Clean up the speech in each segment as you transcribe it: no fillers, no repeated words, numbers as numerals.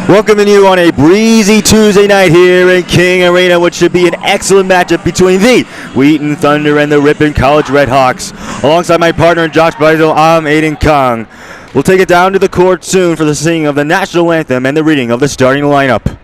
Welcoming you on a breezy Tuesday night here in King Arena, which should be an excellent matchup between the Wheaton Thunder and the Ripon College Redhawks. Alongside my partner Josh Beisel, I'm Aiden Kong. We'll take it down to the court soon for the singing of the national anthem and the reading of the starting lineup.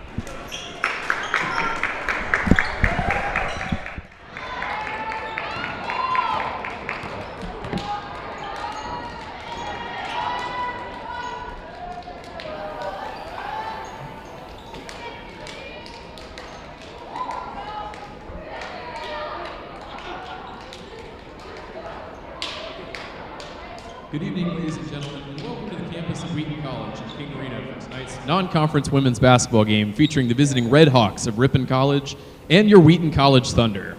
Good evening, ladies and gentlemen, and welcome to the campus of Wheaton College in King Arena for tonight's non-conference women's basketball game featuring the visiting Redhawks of Ripon College and your Wheaton College Thunder.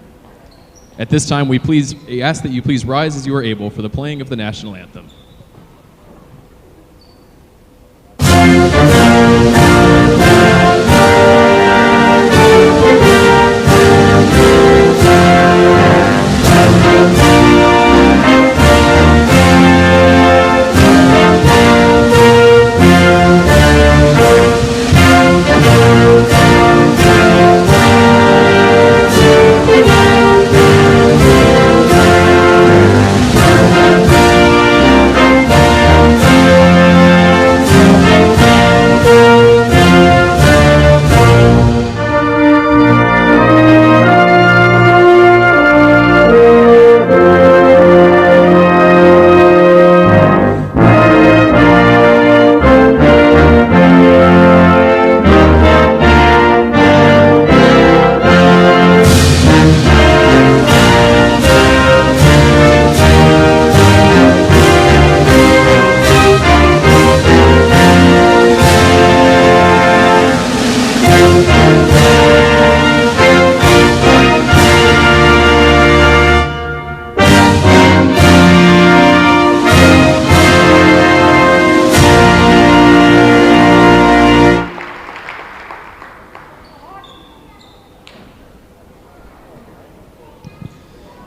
At this time, we ask that you please rise as you are able for the playing of the national anthem.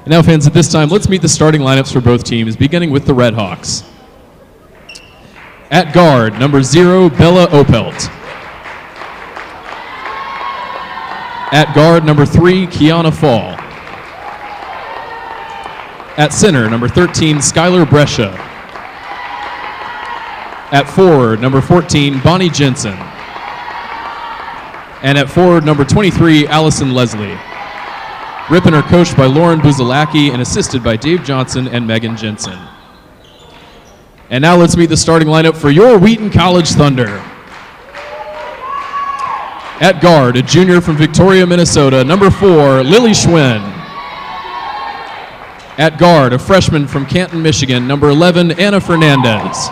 Now, fans, at this time, let's meet the starting lineups for both teams, beginning with the Redhawks. At guard, number 0, Bella Opelt. At guard, number 3, Kiana Fall. At center, number 13, Skylar Brescia. At forward, number 14, Bonnie Jensen. And at forward, number 23, Allison Leslie. Ripon are coached by Lauren Buzalaki and assisted by Dave Johnson and Megan Jensen. And now let's meet the starting lineup for your Wheaton College Thunder. At guard, a junior from Victoria, Minnesota, number 4, Lily Schwinn. At guard, a freshman from Canton, Michigan, number 11, Anna Fernandez.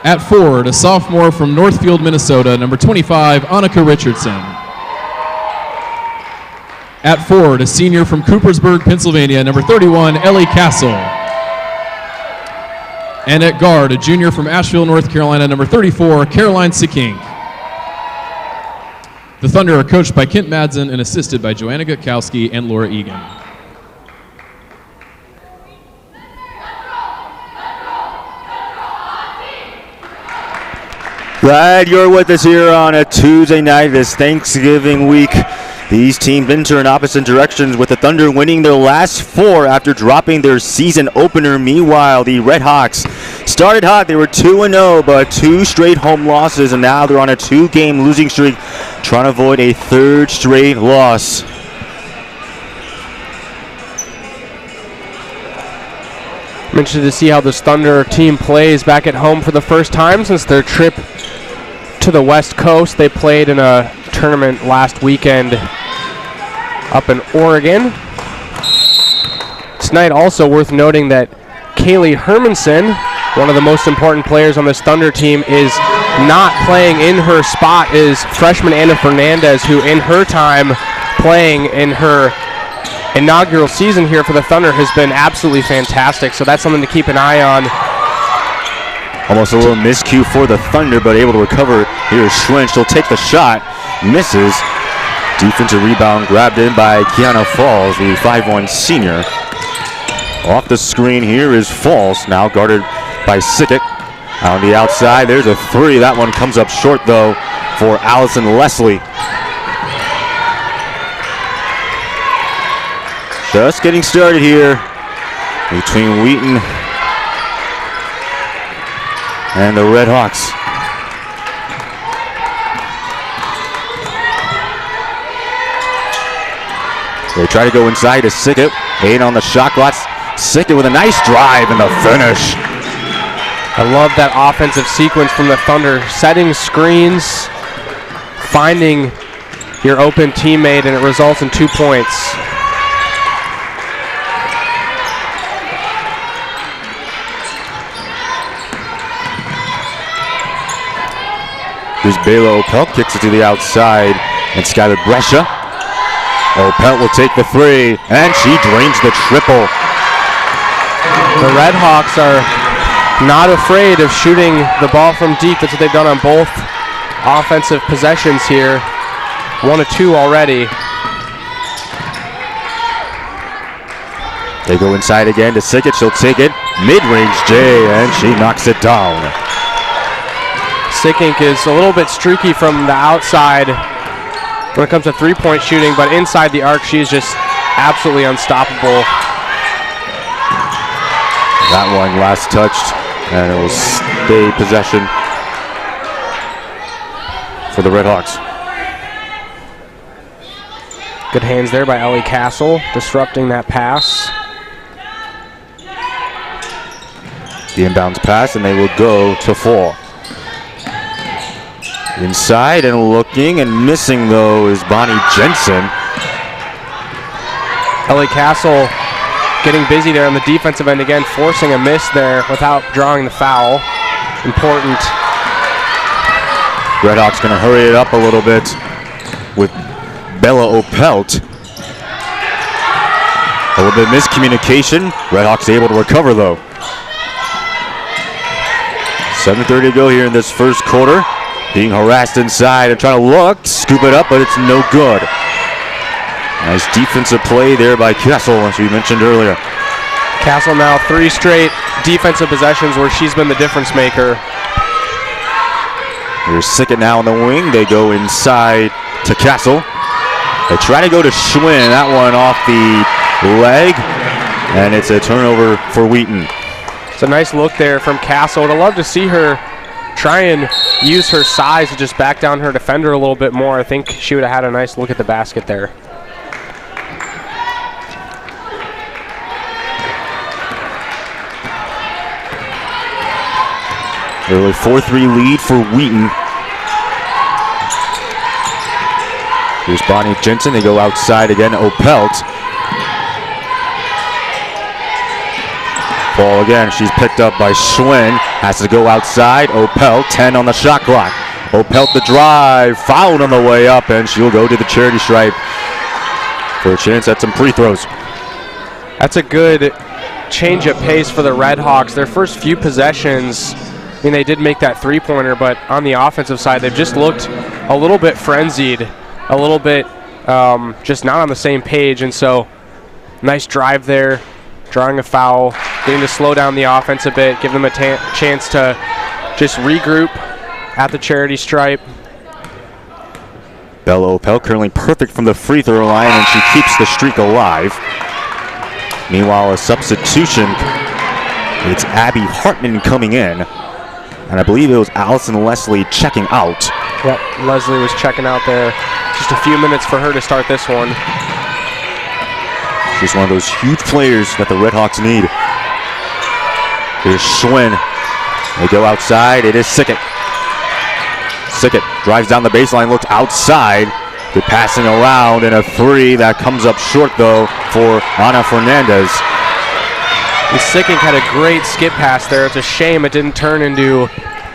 At forward, a sophomore from Northfield, Minnesota, number 25, Annika Richardson. At forward, a senior from Coopersburg, Pennsylvania, number 31, Ellie Castle. And at guard, a junior from Asheville, North Carolina, number 34, Caroline Sikink. The Thunder are coached by Kent Madsen and assisted by Joanna Gutkowski and Laura Egan. Glad you're with us here on a Tuesday night this Thanksgiving week. These teams enter in opposite directions, with the Thunder winning their last 4 after dropping their season opener. Meanwhile, the Redhawks started hot. They were 2-0, but 2 straight home losses, and now they're on a 2-game losing streak, trying to avoid a 3rd straight loss. I'm interested to see how this Thunder team plays back at home for the first time since their trip to the West Coast. They played in a tournament last weekend up in Oregon. Tonight, also worth noting that Kaylee Hermanson, one of the most important players on this Thunder team, is not playing. In her spot is freshman Anna Fernandez, who in her time playing in her inaugural season here for the Thunder has been absolutely fantastic. So that's something to keep an eye on. Almost a little miscue for the Thunder, but able to recover. Here is Schwinn. She'll take the shot. Misses. Defensive rebound grabbed in by Kiana Falls, the 5'1 senior. Off the screen here is Falls, now guarded by Sikik. On the outside, there's a three. That one comes up short, though, for Allison Leslie. Just getting started here between Wheaton and the Red Hawks. They try to go inside to Sickett. 8 on the shot clock. Sickett with a nice drive and the finish. I love that offensive sequence from the Thunder, setting screens, finding your open teammate, and it results in 2 points. Here's Bela Opelt, kicks it to the outside, and Skylar Brescia. Opelt will take the three, and she drains the triple. The Red Hawks are not afraid of shooting the ball from deep. That's what they've done on both offensive possessions here. 1 of 2 already. They go inside again to Sickett. She'll take it. Mid-range J, and she knocks it down. Sickink is a little bit streaky from the outside when it comes to three-point shooting, but inside the arc, she's just absolutely unstoppable. That one last touched, and it will stay possession for the Red Hawks. Good hands there by Ellie Castle, disrupting that pass. The inbounds pass, and they will go to 4. Inside and looking and missing, though, is Bonnie Jensen. Ellie Castle getting busy there on the defensive end again, forcing a miss there without drawing the foul. Important. Red Hawks going to hurry it up a little bit with Bela Opelt. A little bit of miscommunication. Red Hawks able to recover, though. 7:30 to go here in this first quarter. Being harassed inside and trying to look, scoop it up, but it's no good. Nice defensive play there by Castle, as we mentioned earlier. Castle now 3 straight defensive possessions where she's been the difference maker. Here's Sickett now on the wing. They go inside to Castle. They try to go to Schwinn. That one off the leg, and it's a turnover for Wheaton. It's a nice look there from Castle. I'd love to see her try and use her size to just back down her defender a little bit more. I think she would have had a nice look at the basket there. Early 4-3 lead for Wheaton. Here's Bonnie Jensen. They go outside again. Opelt. Ball again. She's picked up by Schwinn. Has to go outside. Opelt, 10 on the shot clock. Opelt the drive. Fouled on the way up, and she'll go to the charity stripe for a chance at some free throws. That's a good change of pace for the Red Hawks. Their first few possessions, I mean, they did make that three-pointer, but on the offensive side, they've just looked a little bit frenzied, a little bit just not on the same page, and so nice drive there, drawing a foul, getting to slow down the offense a bit, give them a chance to just regroup at the charity stripe. Bela Opelt currently perfect from the free throw line, and she keeps the streak alive. Meanwhile, a substitution. It's Abby Hartman coming in, and I believe it was Allison Leslie checking out. Yep, Leslie was checking out there. Just a few minutes for her to start this one. She's one of those huge players that the Red Hawks need. Here's Schwinn. They go outside. It is Sickett. Sickett drives down the baseline, looks outside. They're passing around, and a three that comes up short, though, for Ana Fernandez. And Sickett had a great skip pass there. It's a shame it didn't turn into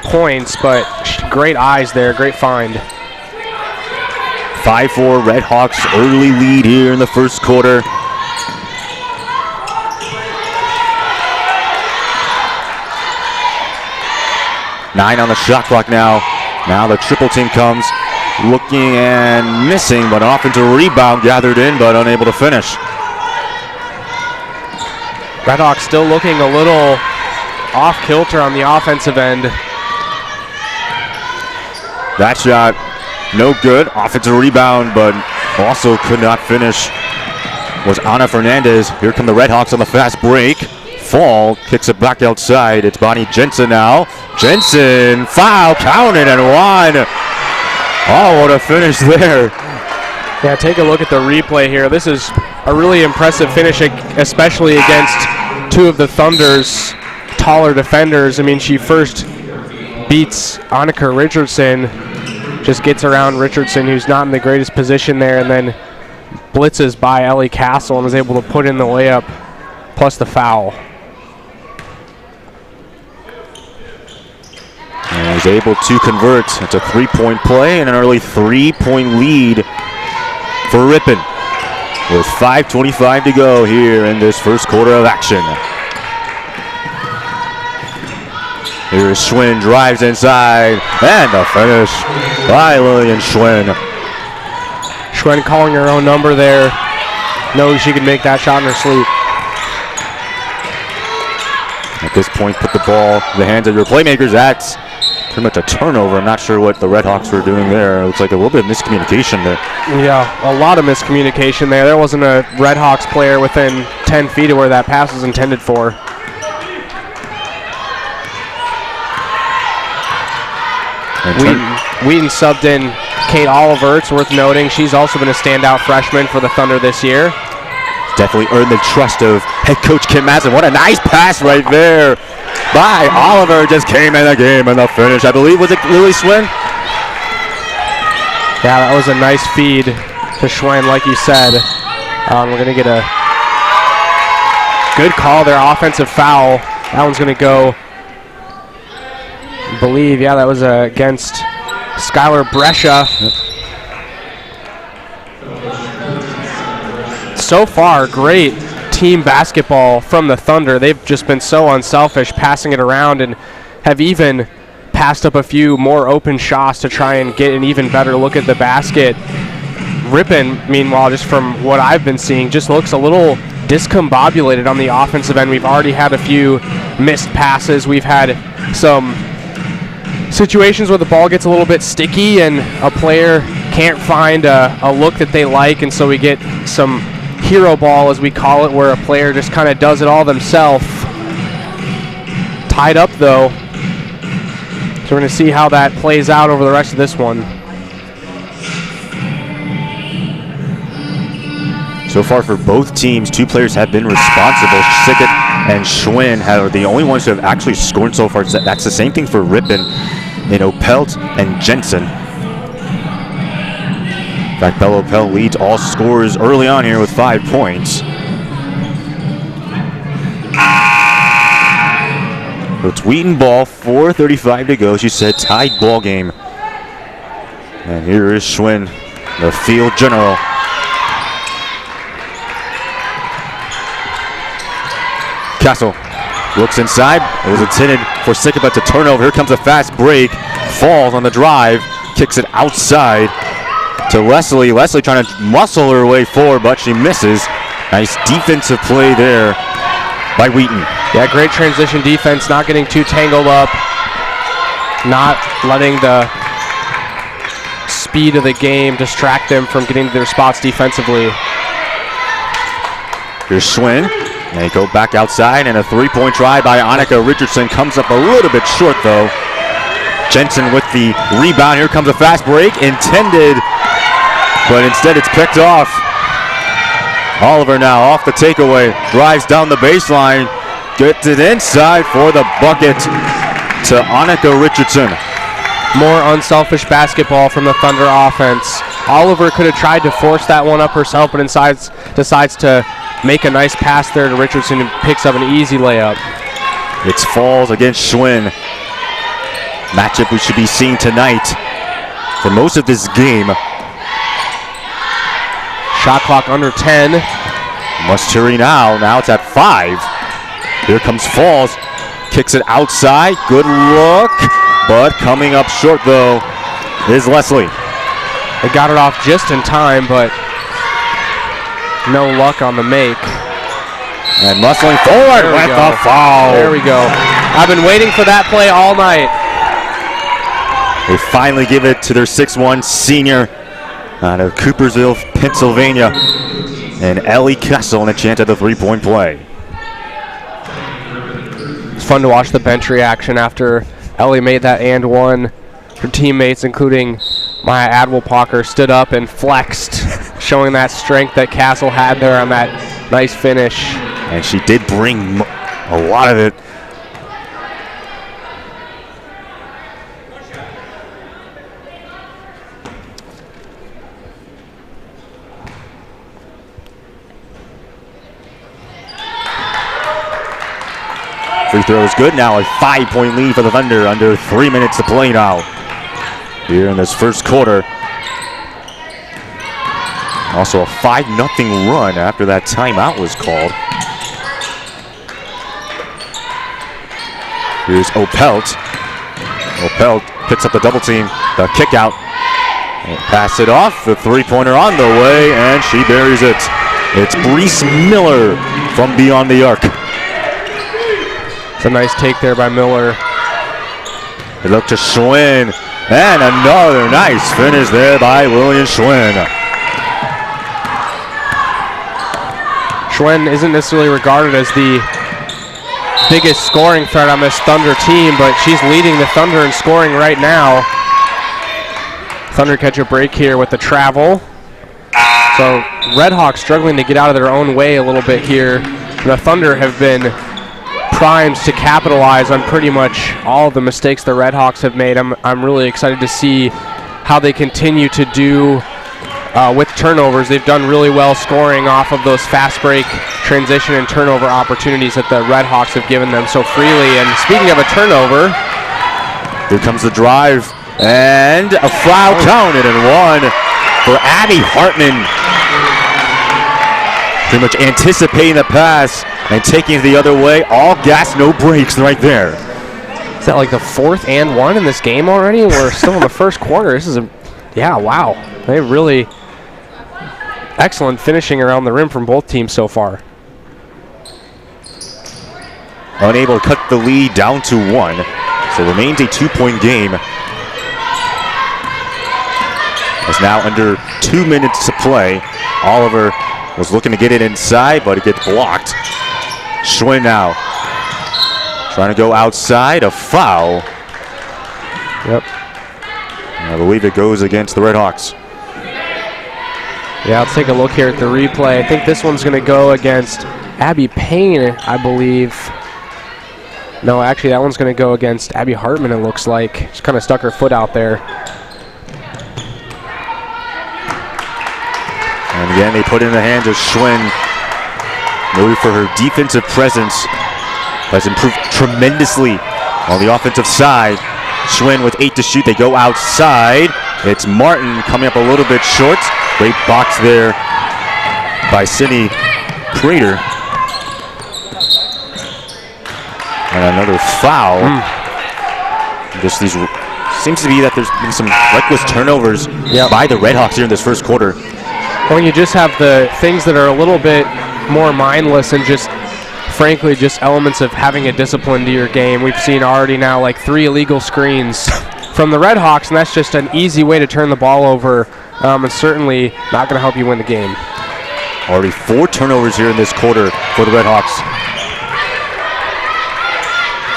points, but great eyes there, great find. 5-4 Red Hawks early lead here in the first quarter. Nine on the shot clock now. Now the triple team comes, looking and missing, but an offensive rebound gathered in, but unable to finish. Red Hawks still looking a little off kilter on the offensive end. That shot, no good. Offensive rebound, but also could not finish. Was Ana Fernandez. Here come the Redhawks on the fast break. Fall kicks it back outside. It's Bonnie Jensen now. Jensen, foul, counted and one. Oh, what a finish there. Yeah, take a look at the replay here. This is a really impressive finish, especially against two of the Thunder's taller defenders. I mean, she first beats Annika Richardson, just gets around Richardson, who's not in the greatest position there, and then blitzes by Ellie Castle and is able to put in the layup plus the foul. And is able to convert. It's a three-point play and an early three-point lead for Ripon with 5:25 to go here in this first quarter of action. Here's Schwinn, drives inside, and the finish by Lillian Schwinn. Schwinn calling her own number there. Knows she can make that shot in her sleep. At this point, put the ball in the hands of your playmakers. That's pretty much a turnover. I'm not sure what the Redhawks were doing there. It looks like a little bit of miscommunication there. Yeah, a lot of miscommunication there. There wasn't a Redhawks player within 10 feet of where that pass was intended for. Wheaton subbed in Kate Oliver. It's worth noting she's also been a standout freshman for the Thunder this year. Definitely earned the trust of head coach Kim Madsen. What a nice pass right there by Oliver. Just came in the game and the finish. I believe, was it Lily Schwinn? Yeah, that was a nice feed to Schwinn, like you said. We're going to get a good call there, offensive foul. That one's going to go, I believe, yeah, that was against Skylar Brescia. So far, great team basketball from the Thunder. They've just been so unselfish, passing it around, and have even passed up a few more open shots to try and get an even better look at the basket. Ripon, meanwhile, just from what I've been seeing, just looks a little discombobulated on the offensive end. We've already had a few missed passes. We've had some situations where the ball gets a little bit sticky and a player can't find a look that they like, and so we get some hero ball, as we call it, where a player just kind of does it all themselves. Tied up, though. So we're going to see how that plays out over the rest of this one. So far for both teams, two players have been responsible. Sickett and Schwinn are the only ones who have actually scored so far. That's the same thing for Ripon, Opelt and Jensen. In fact, Bella Opelt leads all scorers early on here with 5 points. So it's Wheaton ball, 4:35 to go. She said tied ball game. And here is Schwinn, the field general. Castle looks inside. It was intended for Sickett, but it's a turnover. Here comes a fast break. Falls on the drive. Kicks it outside to Leslie. Leslie trying to muscle her way forward, but she misses. Nice defensive play there by Wheaton. Yeah, great transition defense, not getting too tangled up, not letting the speed of the game distract them from getting to their spots defensively. Here's Schwinn. They go back outside, and a three-point try by Annika Richardson comes up a little bit short, though. Jensen with the rebound. Here comes a fast break, intended, but instead it's picked off. Oliver now off the takeaway, drives down the baseline, gets it inside for the bucket to Annika Richardson. More unselfish basketball from the Thunder offense. Oliver could have tried to force that one up herself, but decides to make a nice pass there to Richardson, and picks up an easy layup. It's Falls against Schwinn. Matchup we should be seeing tonight for most of this game. Shot clock under 10. Must hurry now. Now it's at 5. Here comes Falls. Kicks it outside. Good look. But coming up short, though, is Leslie. They got it off just in time, but no luck on the make. And muscling forward with the foul. There we go. I've been waiting for that play all night. They finally give it to their 6'1 senior out of Coopersville, Pennsylvania. And Ellie Kessel in a chance at the three-point play. It's fun to watch the bench reaction after Ellie made that and one. Her teammates, including Maya Adwell-Palker, stood up and flexed, showing that strength that Castle had there on that nice finish. And she did bring a lot of it. Free throw is good now. A 5-point lead for the Thunder. Under 3 minutes to play now here in this first quarter. Also a 5-0 run after that timeout was called. Here's Opelt. Opelt picks up the double team. The kick out. And pass it off. The three-pointer on the way, and she buries it. It's Brees Miller from beyond the arc. It's a nice take there by Miller. They look to Schwinn, and another nice finish there by William Schwinn. Schwinn isn't necessarily regarded as the biggest scoring threat on this Thunder team, but she's leading the Thunder in scoring right now. Thunder catch a break here with the travel. So Redhawks struggling to get out of their own way a little bit here. The Thunder have been primed to capitalize on pretty much all of the mistakes the Redhawks have made. I'm really excited to see how they continue to do with turnovers. They've done really well scoring off of those fast break, transition, and turnover opportunities that the Redhawks have given them so freely. And speaking of a turnover, here comes the drive, and a foul counted and one for Abby Hartman. Pretty much anticipating the pass and taking it the other way. All gas, no brakes right there. Is that like the fourth and one in this game already? We're still in the first quarter. This is yeah, wow. They really excellent finishing around the rim from both teams so far. Unable to cut the lead down to one. So remains a 2-point game. It's now under 2 minutes to play. Oliver was looking to get it inside, but it gets blocked. Schwinn now trying to go outside. A foul. Yep. I believe it goes against the Redhawks. Yeah, let's take a look here at the replay. I think this one's going to go against Abby Payne, I believe. No, actually, that one's going to go against Abby Hartman, it looks like. She's kind of stuck her foot out there. And again, they put it in the hands of Schwinn. Noted for her defensive presence. Has improved tremendously on the offensive side. Schwinn with 8 to shoot. They go outside. It's Martin coming up a little bit short. Great box there by Sydney Prater. And another foul. Just these seems to be that there's been some reckless turnovers by the Redhawks here in this first quarter. When you just have the things that are a little bit more mindless and just frankly just elements of having a discipline to your game. We've seen already now like 3 illegal screens from the Redhawks, and that's just an easy way to turn the ball over, and certainly not going to help you win the game. Already 4 turnovers here in this quarter for the Redhawks.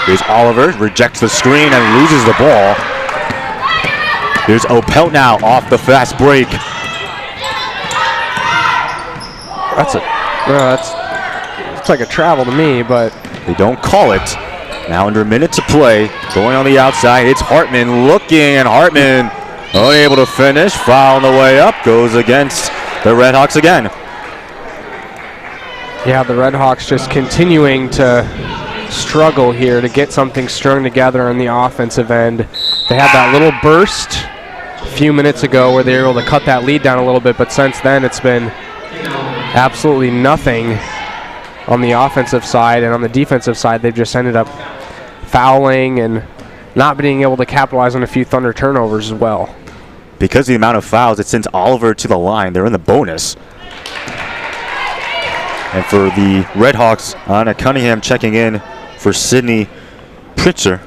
Here's Oliver, rejects the screen and loses the ball. Here's Opelt now off the fast break. It's like a travel to me, but they don't call it. Now under a minute to play, going on the outside, it's Hartman looking, and Hartman unable to finish. Foul on the way up, goes against the Redhawks again. Yeah, the Redhawks just continuing to struggle here to get something strung together on the offensive end. They had that little burst a few minutes ago where they were able to cut that lead down a little bit, but since then it's been absolutely nothing on the offensive side, and on the defensive side they've just ended up fouling and not being able to capitalize on a few Thunder turnovers as well. Because of the amount of fouls, it sends Oliver to the line. They're in the bonus. And for the Redhawks, Anna Cunningham checking in for Sydney pitcher.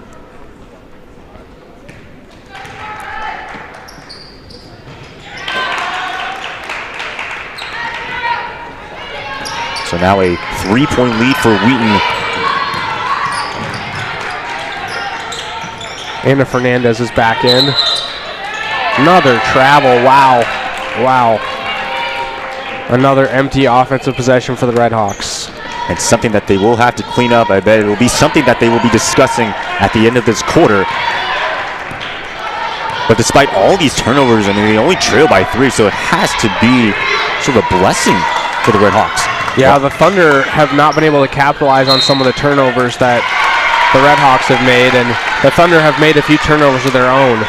So now a 3-point lead for Wheaton. Ana Fernandez is back in. Another travel, wow. Wow. Another empty offensive possession for the Red Hawks. It's something that they will have to clean up. I bet it will be something that they will be discussing at the end of this quarter. But despite all these turnovers, I mean, they only trail by 3, so it has to be sort of a blessing for the Red Hawks. Yeah, the Thunder have not been able to capitalize on some of the turnovers that the Red Hawks have made, and the Thunder have made a few turnovers of their own.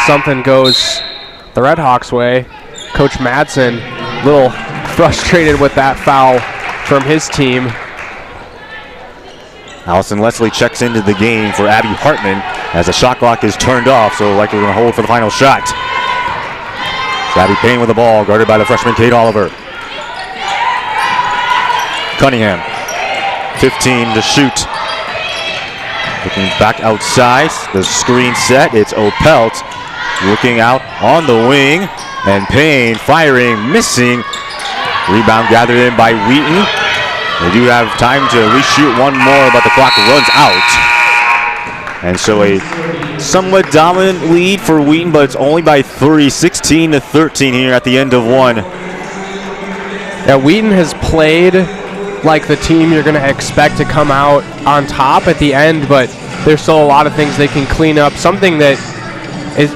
Something goes the Red Hawks' way. Coach Madsen a little frustrated with that foul from his team. Allison Leslie checks into the game for Abby Hartman as the shot clock is turned off, so likely going to hold for the final shot. So Abby Payne with the ball, guarded by the freshman Kate Oliver. Cunningham, 15 to shoot. Looking back outside, the screen set, it's Opelt looking out on the wing, and Payne firing, missing. Rebound gathered in by Wheaton. They do have time to at least shoot one more, but the clock runs out. And so a somewhat dominant lead for Wheaton, but it's only by 3, 16 to 13 here at the end of one. Yeah, Wheaton has played like the team you're going to expect to come out on top at the end, but there's still a lot of things they can clean up. Something that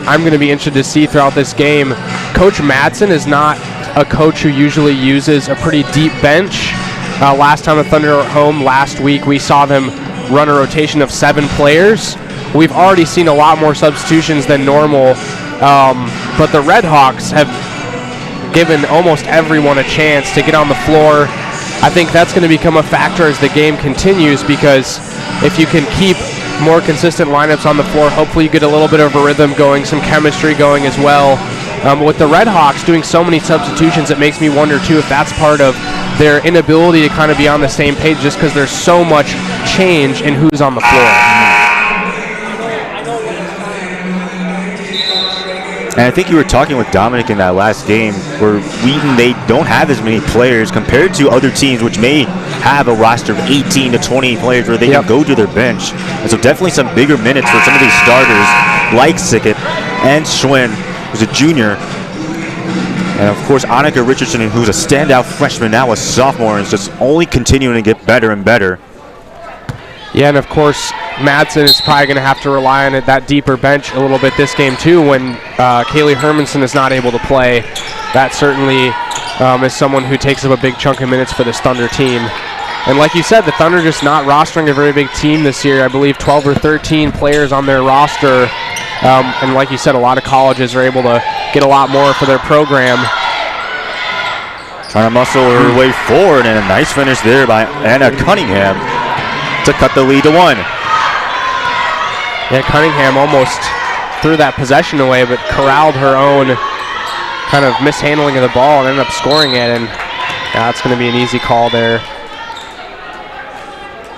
I'm going to be interested to see throughout this game. Coach Madsen is not a coach who usually uses a pretty deep bench. Last time the Thunder were home last week, we saw them run a rotation of 7 players. We've already seen a lot more substitutions than normal, but the Red Hawks have given almost everyone a chance to get on the floor. I think that's going to become a factor as the game continues, because if you can keep more consistent lineups on the floor, hopefully you get a little bit of a rhythm going, some chemistry going as well. With the Red Hawks doing so many substitutions, it makes me wonder too if that's part of their inability to kind of be on the same page, just because there's so much change in who's on the floor. And I think you were talking with Dominic in that last game where Wheaton, they don't have as many players compared to other teams which may have a roster of 18 to 20 players where they can go to their bench. And so definitely some bigger minutes for some of these starters like Sickett and Schwinn, who's a junior. And of course, Annika Richardson, who's a standout freshman, now a sophomore, and is just only continuing to get better and better. Yeah, and of course, Madsen is probably going to have to rely on that deeper bench a little bit this game too when Kaylee Hermanson is not able to play. That certainly is someone who takes up a big chunk of minutes for this Thunder team. And like you said, the Thunder just not rostering a very big team this year. I believe 12 or 13 players on their roster. And like you said, a lot of colleges are able to get a lot more for their program. Trying to muscle her way forward, and a nice finish there by Anna Cunningham to cut the lead to 1. Yeah, Cunningham almost threw that possession away, but corralled her own kind of mishandling of the ball and ended up scoring it, and that's going to be an easy call there.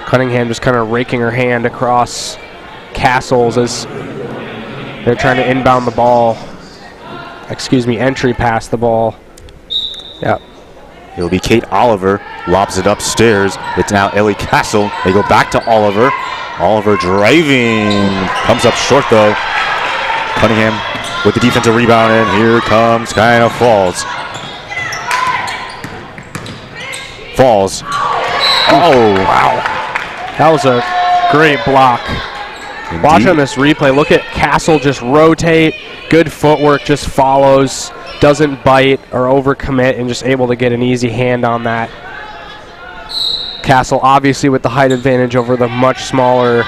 Cunningham just kind of raking her hand across Castles as they're trying to inbound the ball. Entry past the ball. Yep. It'll be Kate Oliver, lobs it upstairs. It's now Ellie Castle. They go back to Oliver. Oliver driving. Comes up short though. Cunningham with the defensive rebound, and here comes kind of Falls. Falls. Oh, wow. That was a great block. Indeed. Watching this replay, look at Castle just rotate. Good footwork, just follows. Doesn't bite or overcommit, and just able to get an easy hand on that. Castle obviously with the height advantage over the much smaller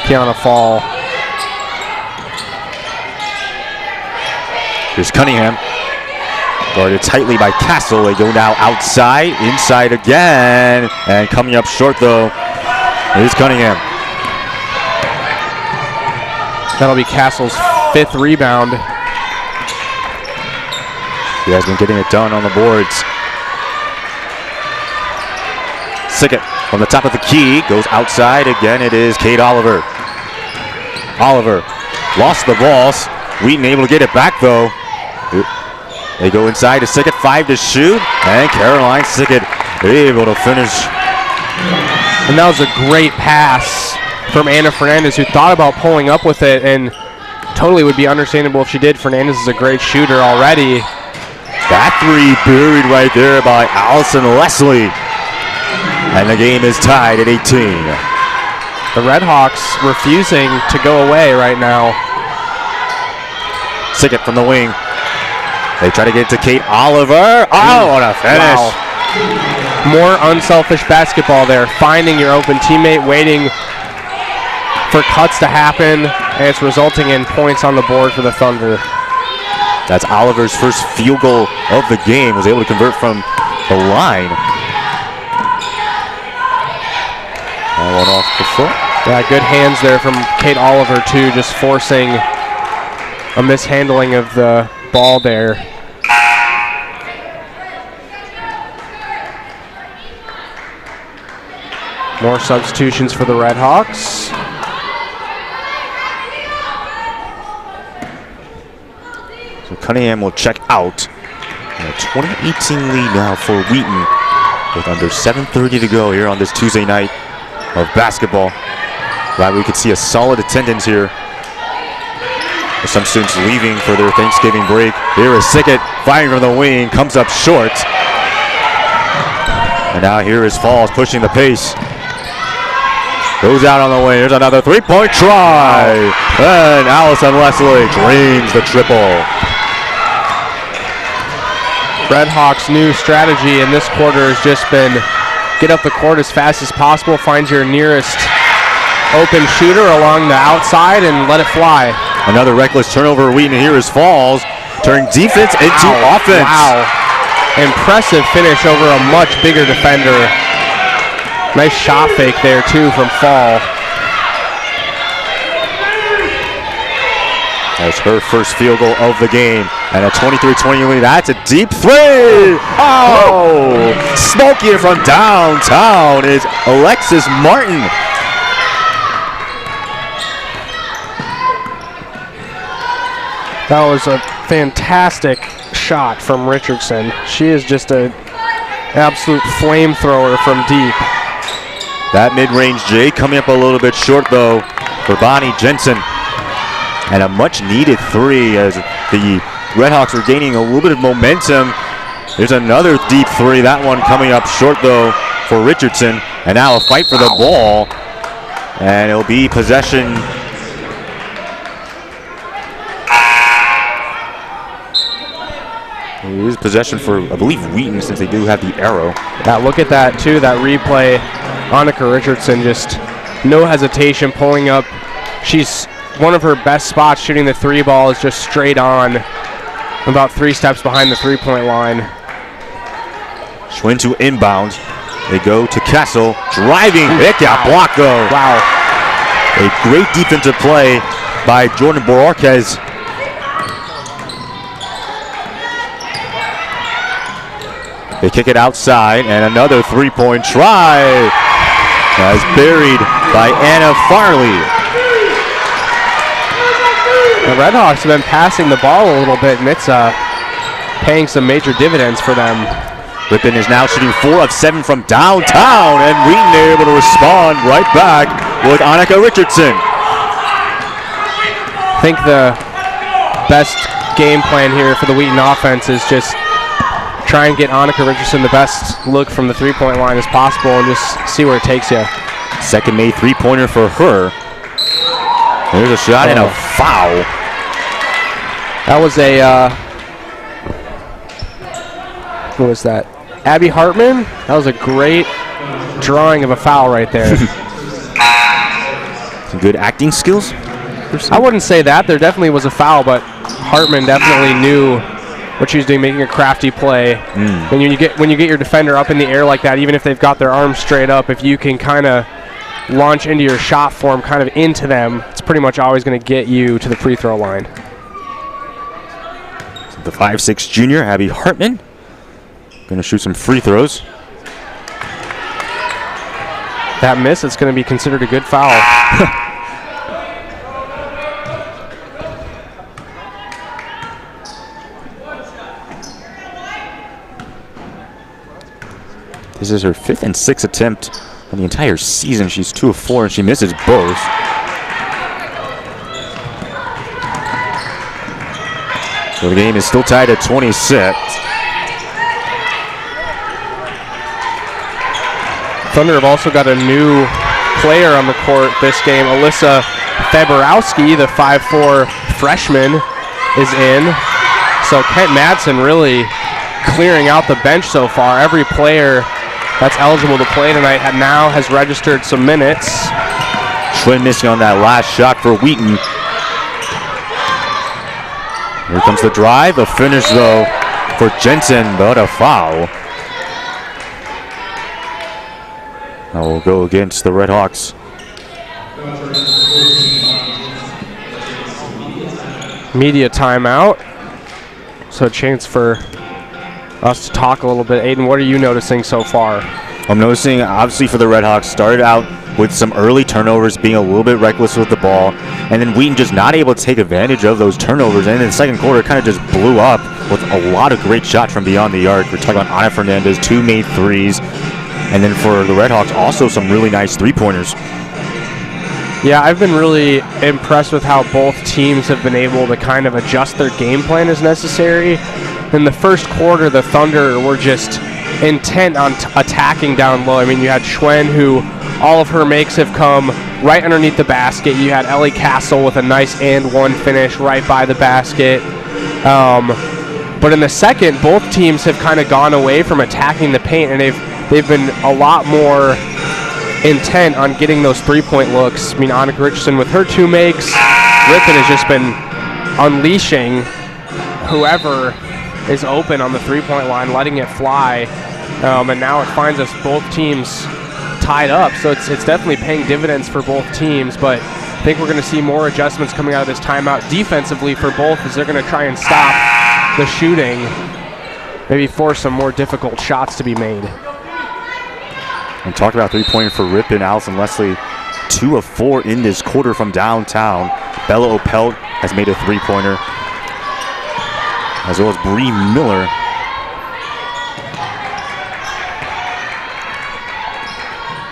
Kiana Fall. Here's Cunningham. Guarded tightly by Castle. They go now outside, inside again, and coming up short though is Cunningham. That'll be Castle's 5th rebound. He has been getting it done on the boards. Sickett from the top of the key goes outside again. It is Kate Oliver. Oliver lost the ball. Wheaton able to get it back though. They go inside to Sickett, 5 to shoot, and Caroline Sickett able to finish. And that was a great pass from Anna Fernandez, who thought about pulling up with it, and totally would be understandable if she did. Fernandez is a great shooter already. That three buried right there by Allison Leslie. And the game is tied at 18. The Redhawks refusing to go away right now. Sickett from the wing. They try to get it to Kate Oliver. Oh, what a finish. Wow. More unselfish basketball there. Finding your open teammate, waiting for cuts to happen, and it's resulting in points on the board for the Thunder. That's Oliver's first field goal of the game. Was able to convert from the line. That one off the foot. Yeah, good hands there from Kate Oliver too, just forcing a mishandling of the ball there. More substitutions for the Redhawks. So Cunningham will check out. And a 20-18 lead now for Wheaton with under 7:30 to go here on this Tuesday night of basketball. Glad we could see a solid attendance here. With some students leaving for their Thanksgiving break. Here is Sickett firing from the wing, comes up short. And now here is Falls pushing the pace. Goes out on the wing. There's another three-point try. And Allison Leslie dreams the triple. Redhawks' new strategy in this quarter has just been get up the court as fast as possible, find your nearest open shooter along the outside, and let it fly. Another reckless turnover. Wheaton here is Falls. Turn defense into offense. Wow. Impressive finish over a much bigger defender. Nice shot fake there, too, from Fall. That's her first field goal of the game. And a 23-20 lead. That's a deep three. Oh! Smoking it from downtown is Alexis Martin. That was a fantastic shot from Richardson. She is just an absolute flamethrower from deep. That mid-range J coming up a little bit short, though, for Bonnie Jensen. And a much-needed three as the Redhawks are gaining a little bit of momentum. There's another deep three. That one coming up short, though, for Richardson. And now a fight for the ball. And it'll be possession. It is possession for, I believe, Wheaton, since they do have the arrow. Yeah, look at that, too, that replay. Annika Richardson just no hesitation pulling up. She's one of her best spots shooting the three ball is just straight on, about 3 steps behind the three-point line. Schwinn to inbound. They go to Kessel, driving. It got blocked, though. Wow. A great defensive play by Jordan Borarquez. They kick it outside, and another three-point try. As buried by Anna Farley. The Redhawks have been passing the ball a little bit, and it's paying some major dividends for them. Ripon is now shooting 4 of 7 from downtown, and Wheaton able to respond right back with Annika Richardson. I think the best game plan here for the Wheaton offense is just try and get Annika Richardson the best look from the three-point line as possible and just see where it takes you. Second made three-pointer for her. There's a shot and a foul. That was a, who was that? Abby Hartman? That was a great drawing of a foul right there. Some good acting skills? I wouldn't say that. There definitely was a foul, but Hartman definitely knew what she was doing, making a crafty play. When you get your defender up in the air like that, even if they've got their arms straight up, if you can kind of launch into your shot form kind of into them, it's pretty much always going to get you to the free throw line. So the 5'6" junior, Abby Hartman, going to shoot some free throws. That miss, it's going to be considered a good foul. This is her 5th and 6th attempt on the entire season. She's 2 of 4, and she misses both. So the game is still tied at 26. Thunder have also got a new player on the court this game. Alyssa Faborowski, the 5'4" freshman, is in. So Kent Madsen really clearing out the bench so far. Every player that's eligible to play tonight now has registered some minutes. Schwinn missing on that last shot for Wheaton. Here comes the drive. A finish, though, for Jensen, but a foul. That will go against the Redhawks. Media timeout. So a chance for us to talk a little bit. Aiden, what are you noticing so far? I'm noticing, obviously, for the Redhawks, started out with some early turnovers, being a little bit reckless with the ball, and then Wheaton just not able to take advantage of those turnovers. And in the second quarter, it kind of just blew up with a lot of great shots from beyond the arc. We're talking about Ana Fernandez, 2 made threes. And then for the Redhawks, also some really nice three-pointers. Yeah, I've been really impressed with how both teams have been able to kind of adjust their game plan as necessary. In the first quarter, the Thunder were just intent on attacking down low. I mean, you had Schwinn, who all of her makes have come right underneath the basket. You had Ellie Castle with a nice and-one finish right by the basket. But in the second, both teams have kind of gone away from attacking the paint, and they've been a lot more intent on getting those three-point looks. I mean, Annika Richardson with her 2 makes. Ripon has just been unleashing whoever is open on the three-point line, letting it fly. And now it finds us both teams tied up. So it's definitely paying dividends for both teams. But I think we're going to see more adjustments coming out of this timeout defensively for both, as they're going to try and stop the shooting, maybe force some more difficult shots to be made. And talk about three-pointer for Ripon. Allison Leslie, 2 of 4 in this quarter from downtown. Bella Opelt has made a three-pointer, as well as Bree Miller.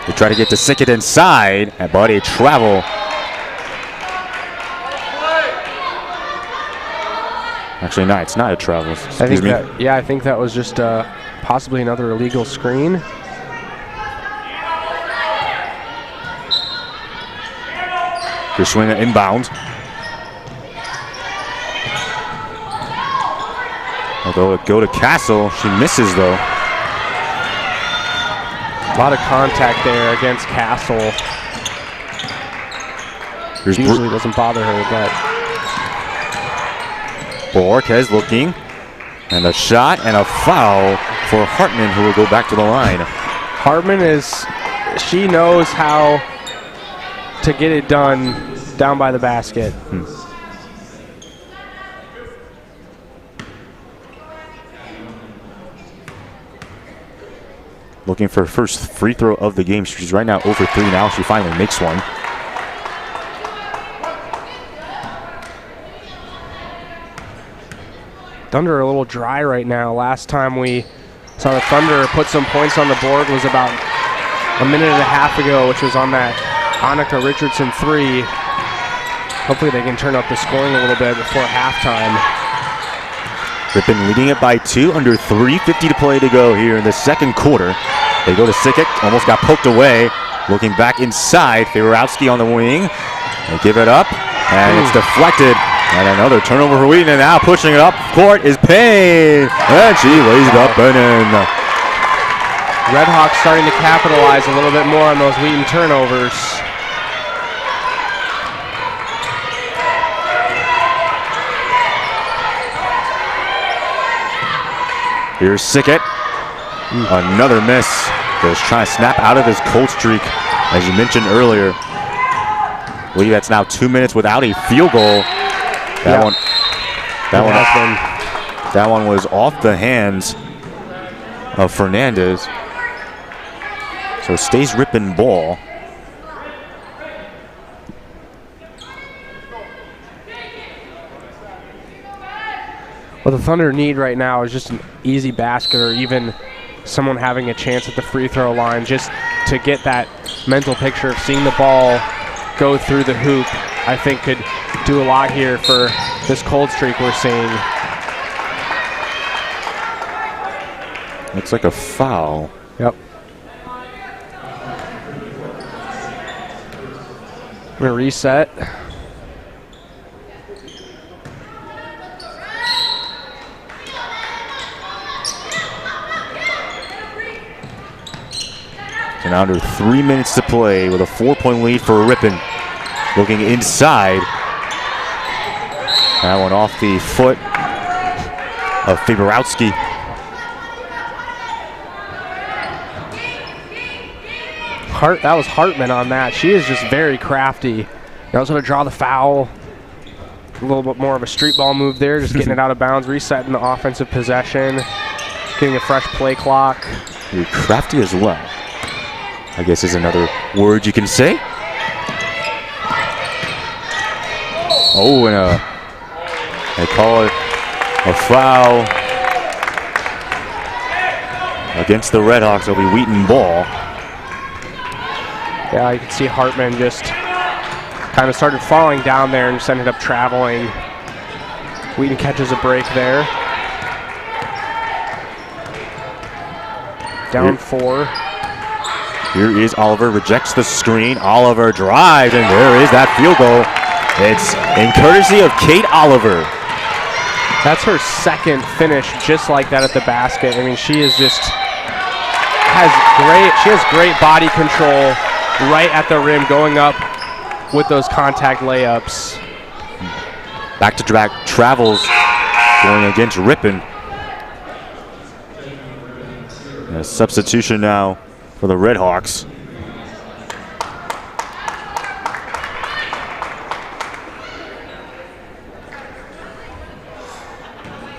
They try to get to Sickett inside, but a travel. Actually, no, it's not a travel. Excuse me. I think that was just possibly another illegal screen. Schwinn inbound. Although it go to Castle, she misses though. A lot of contact there against Castle. Usually doesn't bother her, but Borges looking, and a shot and a foul for Hartman, who will go back to the line. Hartman she knows how to get it done down by the basket. Looking for her first free throw of the game. She's right now over 3 now. She finally makes one. Thunder are a little dry right now. Last time we saw the Thunder put some points on the board was about a minute and a half ago, which was on that Annika Richardson 3. Hopefully they can turn up the scoring a little bit before halftime. Ripon leading it by 2, under 3:50 to play to go here in the second quarter. They go to Sickett, almost got poked away. Looking back inside, Favorowski on the wing. They give it up, and it's deflected. And another turnover for Wheaton, and now pushing it up court is Payne. And she lays it up and in. Redhawks starting to capitalize a little bit more on those Wheaton turnovers. Here's Sickett. Another miss. Just trying to snap out of his cold streak, as you mentioned earlier. I believe that's now 2 minutes without a field goal. That one was off the hands of Fernandez. So stays Ripon ball. What the Thunder need right now is just an easy basket, or even someone having a chance at the free throw line, just to get that mental picture of seeing the ball go through the hoop. I think could do a lot here for this cold streak we're seeing. Looks like a foul. Yep. I'm going to reset. And under 3 minutes to play with a 4-point lead for Ripon. Looking inside. That one off the foot of Faborowski. That was Hartman on that. She is just very crafty. Knows how to draw the foul. A little bit more of a street ball move there, just getting it out of bounds, resetting the offensive possession, getting a fresh play clock. You're crafty as well, I guess is another word you can say. Oh, and they call it a foul against the Redhawks. It'll be Wheaton ball. Yeah, you can see Hartman just kind of started falling down there and just ended up traveling. Wheaton catches a break there. Down 4. Here is Oliver, rejects the screen. Oliver drives, and there is that field goal. It's in courtesy of Kate Oliver. That's her second finish just like that at the basket. I mean, she is just has great body control right at the rim, going up with those contact layups. Back to back travels, going against Ripon. A substitution now for the Redhawks.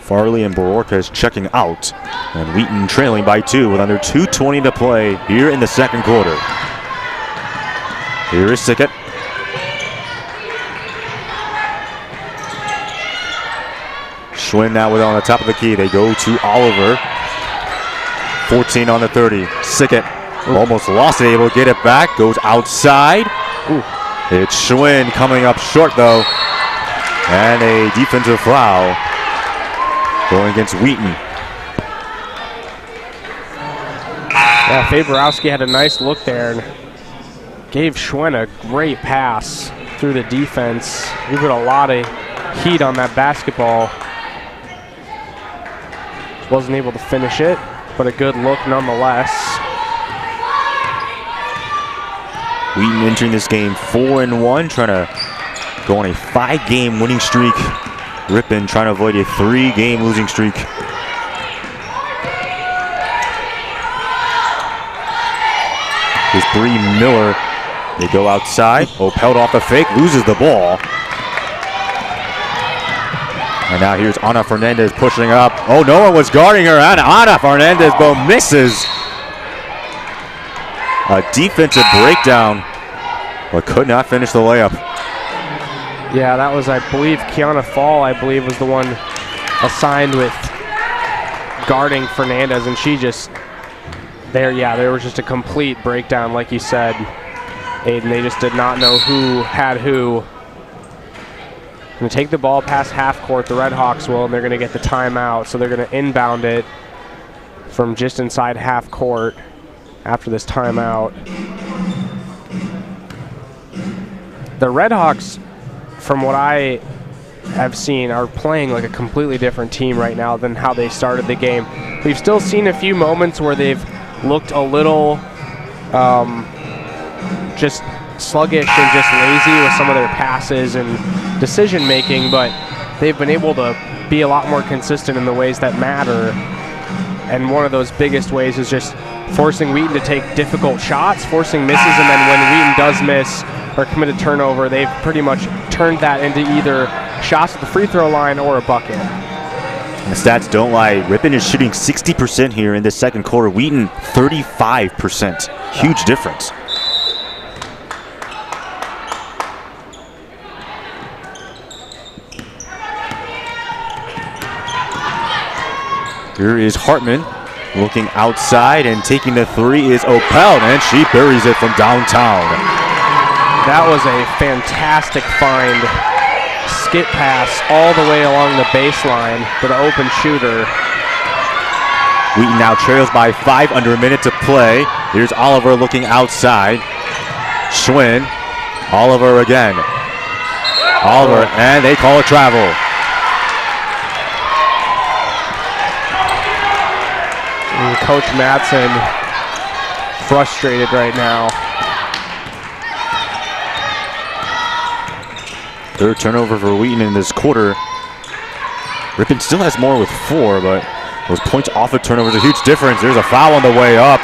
Farley and Bororcas checking out, and Wheaton trailing by 2 with under 2:20 to play here in the second quarter. Here is Sickett. Schwinn now with on the top of the key. They go to Oliver. 14 on the 30. Sickett almost lost it, able to get it back. Goes outside. Ooh. It's Schwinn coming up short though. And a defensive foul going against Wheaton. Yeah, Faborowski had a nice look there and gave Schwinn a great pass through the defense. He put a lot of heat on that basketball. Wasn't able to finish it, but a good look nonetheless. Wheaton entering this game 4-1, trying to go on a 5-game winning streak. Ripon trying to avoid a 3-game losing streak. Here's Bree Miller. They go outside. Opelt off the fake, loses the ball. And now here's Ana Fernandez pushing up. Oh, no one was guarding her. Ana Fernandez, but misses. A defensive breakdown, but could not finish the layup. Yeah, that was, I believe, Kiana Fall, I believe, was the one assigned with guarding Fernandez, and she just, there was just a complete breakdown, like you said, Aiden. They just did not know who had who. Going to take the ball past half court, the Redhawks will, and they're going to get the timeout, so they're going to inbound it from just inside half court after this timeout. The Redhawks, from what I have seen, are playing like a completely different team right now than how they started the game. We've still seen a few moments where they've looked a little just sluggish and just lazy with some of their passes and decision making, but they've been able to be a lot more consistent in the ways that matter. And one of those biggest ways is just forcing Wheaton to take difficult shots, forcing misses, and then when Wheaton does miss or commit a turnover, they've pretty much turned that into either shots at the free throw line or a bucket. And the stats don't lie. Ripon is shooting 60% here in the second quarter. Wheaton, 35%. Huge difference. Here is Hartman looking outside, and taking the three is Opel, and she buries it from downtown. That was a fantastic find. Skip pass all the way along the baseline for the open shooter. Wheaton now trails by 5 under a minute to play. Here's Oliver looking outside. Schwinn, Oliver again. Oliver, and they call a travel. And Coach Madsen frustrated right now. Third turnover for Wheaton in this quarter. Ripon still has more with 4, but those points off of turnovers a huge difference. There's a foul on the way up.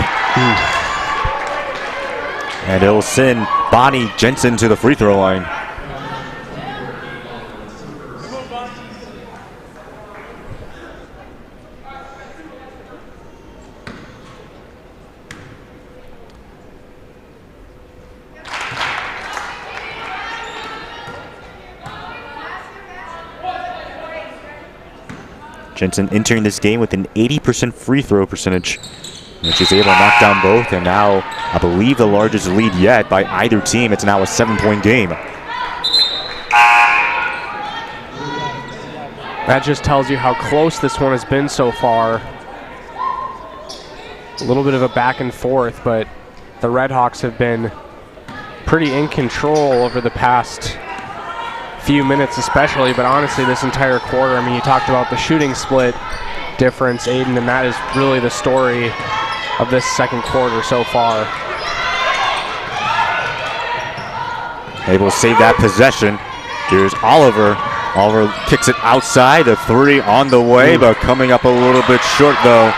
And it'll send Bonnie Jensen to the free throw line. Jensen entering this game with an 80% free throw percentage, which is able to knock down both, and now I believe the largest lead yet by either team. It's now a 7-point game. That just tells you how close this one has been so far. A little bit of a back and forth, but the Redhawks have been pretty in control over the past few minutes especially, but honestly this entire quarter. I mean, you talked about the shooting split difference, Aiden, and that is really the story of this second quarter so far. Able to save that possession. Here's Oliver. Oliver kicks it outside. The three on the way, but coming up a little bit short though.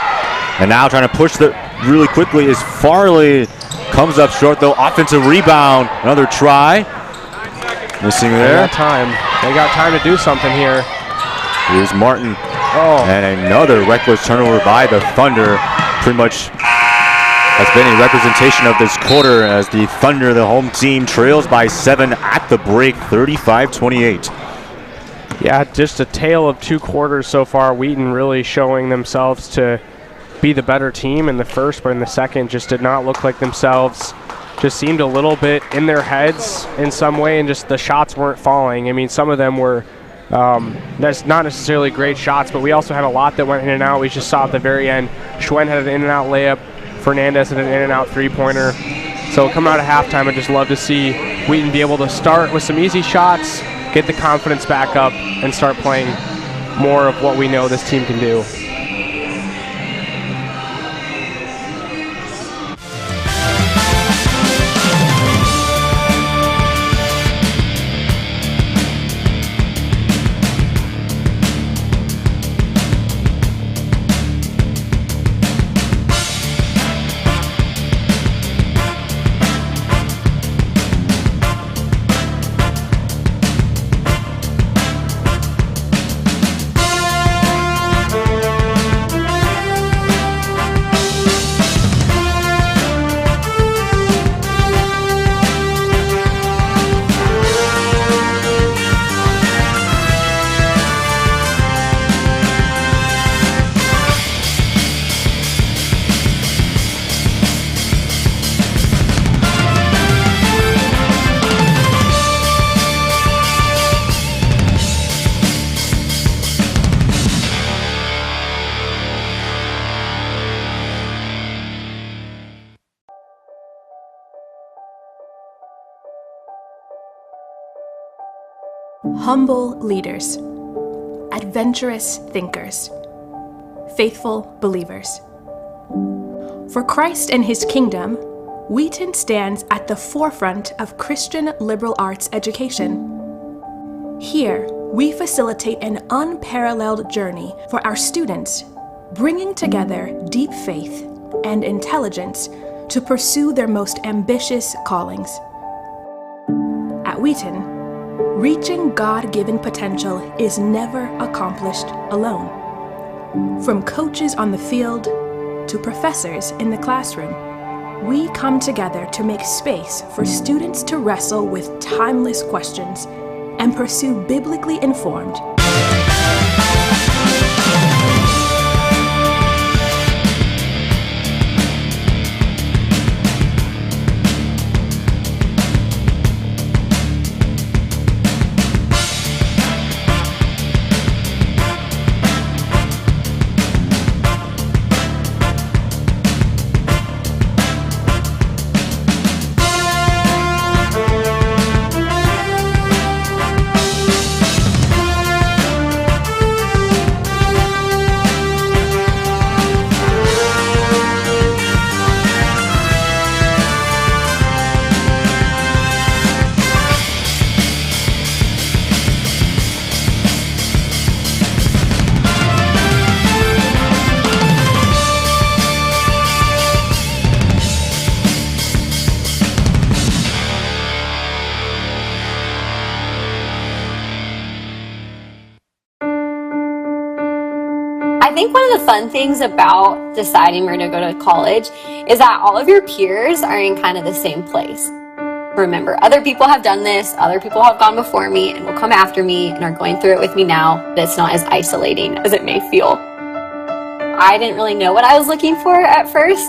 And now trying to push the really quickly is Farley. Comes up short though. Offensive rebound. Another try. Missing there. They got time to do something here. Here's Martin. And another reckless turnover by the Thunder. Pretty much has been a representation of this quarter as the Thunder, the home team, trails by 7 at the break, 35-28. Yeah, just a tale of 2 quarters so far. Wheaton really showing themselves to be the better team in the first, but in the second just did not look like themselves. Just seemed a little bit in their heads in some way, and just the shots weren't falling. I mean, some of them were that's not necessarily great shots, but we also had a lot that went in and out. We just saw at the very end, Schwinn had an in-and-out layup, Fernandez had an in-and-out three-pointer. So coming out of halftime, I'd just love to see Wheaton be able to start with some easy shots, get the confidence back up, and start playing more of what we know this team can do. Humble leaders, adventurous thinkers, faithful believers. For Christ and his kingdom, Wheaton stands at the forefront of Christian liberal arts education. Here, we facilitate an unparalleled journey for our students, bringing together deep faith and intelligence to pursue their most ambitious callings. At Wheaton, reaching God-given potential is never accomplished alone. From coaches on the field to professors in the classroom, we come together to make space for students to wrestle with timeless questions and pursue biblically informed, I think one of the fun things about deciding where to go to college is that all of your peers are in kind of the same place. Remember, other people have done this, other people have gone before me and will come after me and are going through it with me now. It's not as isolating as it may feel. I didn't really know what I was looking for at first.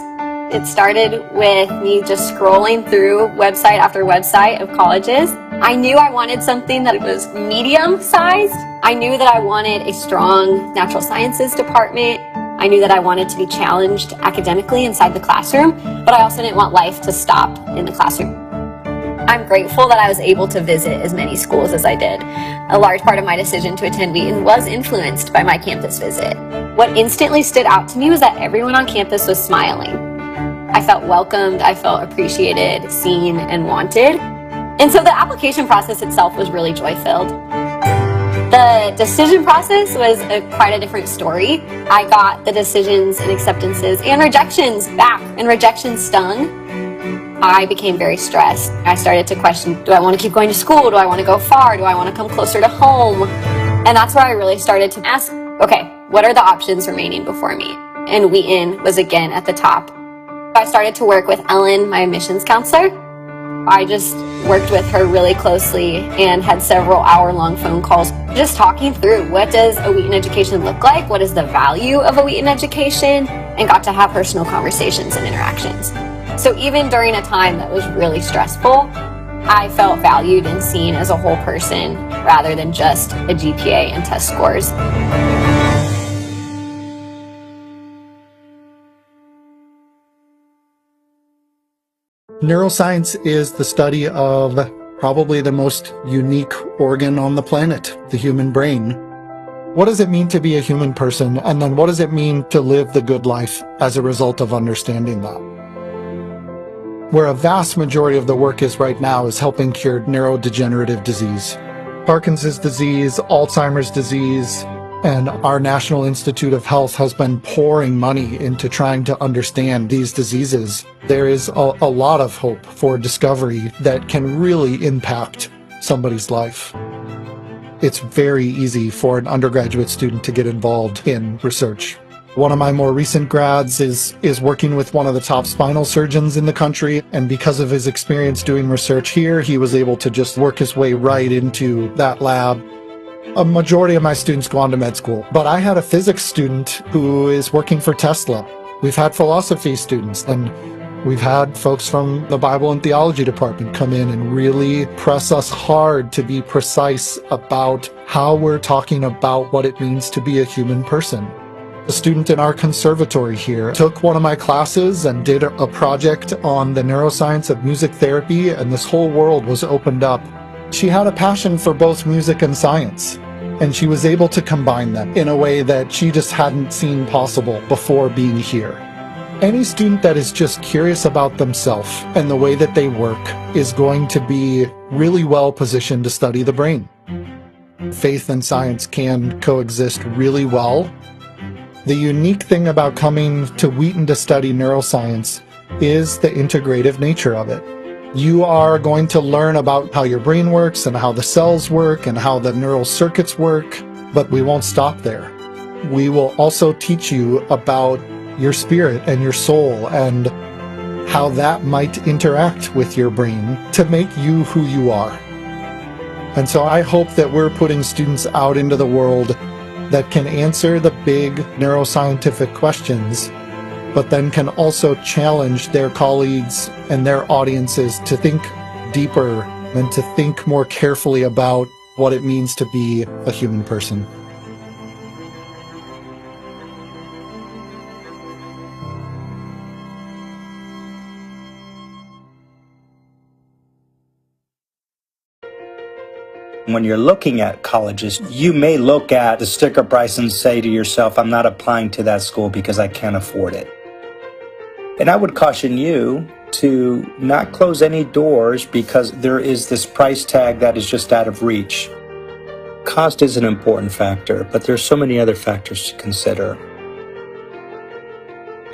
It started with me just scrolling through website after website of colleges. I knew I wanted something that was medium-sized. I knew that I wanted a strong natural sciences department. I knew that I wanted to be challenged academically inside the classroom, but I also didn't want life to stop in the classroom. I'm grateful that I was able to visit as many schools as I did. A large part of my decision to attend Wheaton was influenced by my campus visit. What instantly stood out to me was that everyone on campus was smiling. I felt welcomed, I felt appreciated, seen, and wanted. And so the application process itself was really joy-filled. The decision process was quite a different story. I got the decisions and acceptances and rejections back, and rejections stung. I became very stressed. I started to question, do I want to keep going to school? Do I want to go far? Do I want to come closer to home? And that's where I really started to ask, okay, what are the options remaining before me? And Wheaton was again at the top. I started to work with Ellen, my admissions counselor. I just worked with her really closely and had several hour-long phone calls just talking through what does a Wheaton education look like, what is the value of a Wheaton education, and got to have personal conversations and interactions. So even during a time that was really stressful, I felt valued and seen as a whole person rather than just a GPA and test scores. Neuroscience is the study of probably the most unique organ on the planet, the human brain. What does it mean to be a human person? And then what does it mean to live the good life as a result of understanding that? Where a vast majority of the work is right now is helping cure neurodegenerative disease. Parkinson's disease, Alzheimer's disease, and our National Institute of Health has been pouring money into trying to understand these diseases. There is a lot of hope for discovery that can really impact somebody's life. It's very easy for an undergraduate student to get involved in research. One of my more recent grads is working with one of the top spinal surgeons in the country, and because of his experience doing research here, he was able to just work his way right into that lab. A majority of my students go on to med school, but I had a physics student who is working for Tesla. We've had philosophy students, and we've had folks from the Bible and theology department come in and really press us hard to be precise about how we're talking about what it means to be a human person. A student in our conservatory here took one of my classes and did a project on the neuroscience of music therapy, and this whole world was opened up. She had a passion for both music and science, and she was able to combine them in a way that she just hadn't seen possible before being here. Any student that is just curious about themselves and the way that they work is going to be really well positioned to study the brain. Faith and science can coexist really well. The unique thing about coming to Wheaton to study neuroscience is the integrative nature of it. You are going to learn about how your brain works and how the cells work and how the neural circuits work, but we won't stop there. we will also teach you about your spirit and your soul and how that might interact with your brain to make you who you are. And so I hope that we're putting students out into the world that can answer the big neuroscientific questions, but then can also challenge their colleagues and their audiences to think deeper and to think more carefully about what it means to be a human person. When you're looking at colleges, you may look at the sticker price and say to yourself, I'm not applying to that school because I can't afford it. And I would caution you to not close any doors because there is this price tag that is just out of reach. Cost is an important factor, but there's so many other factors to consider.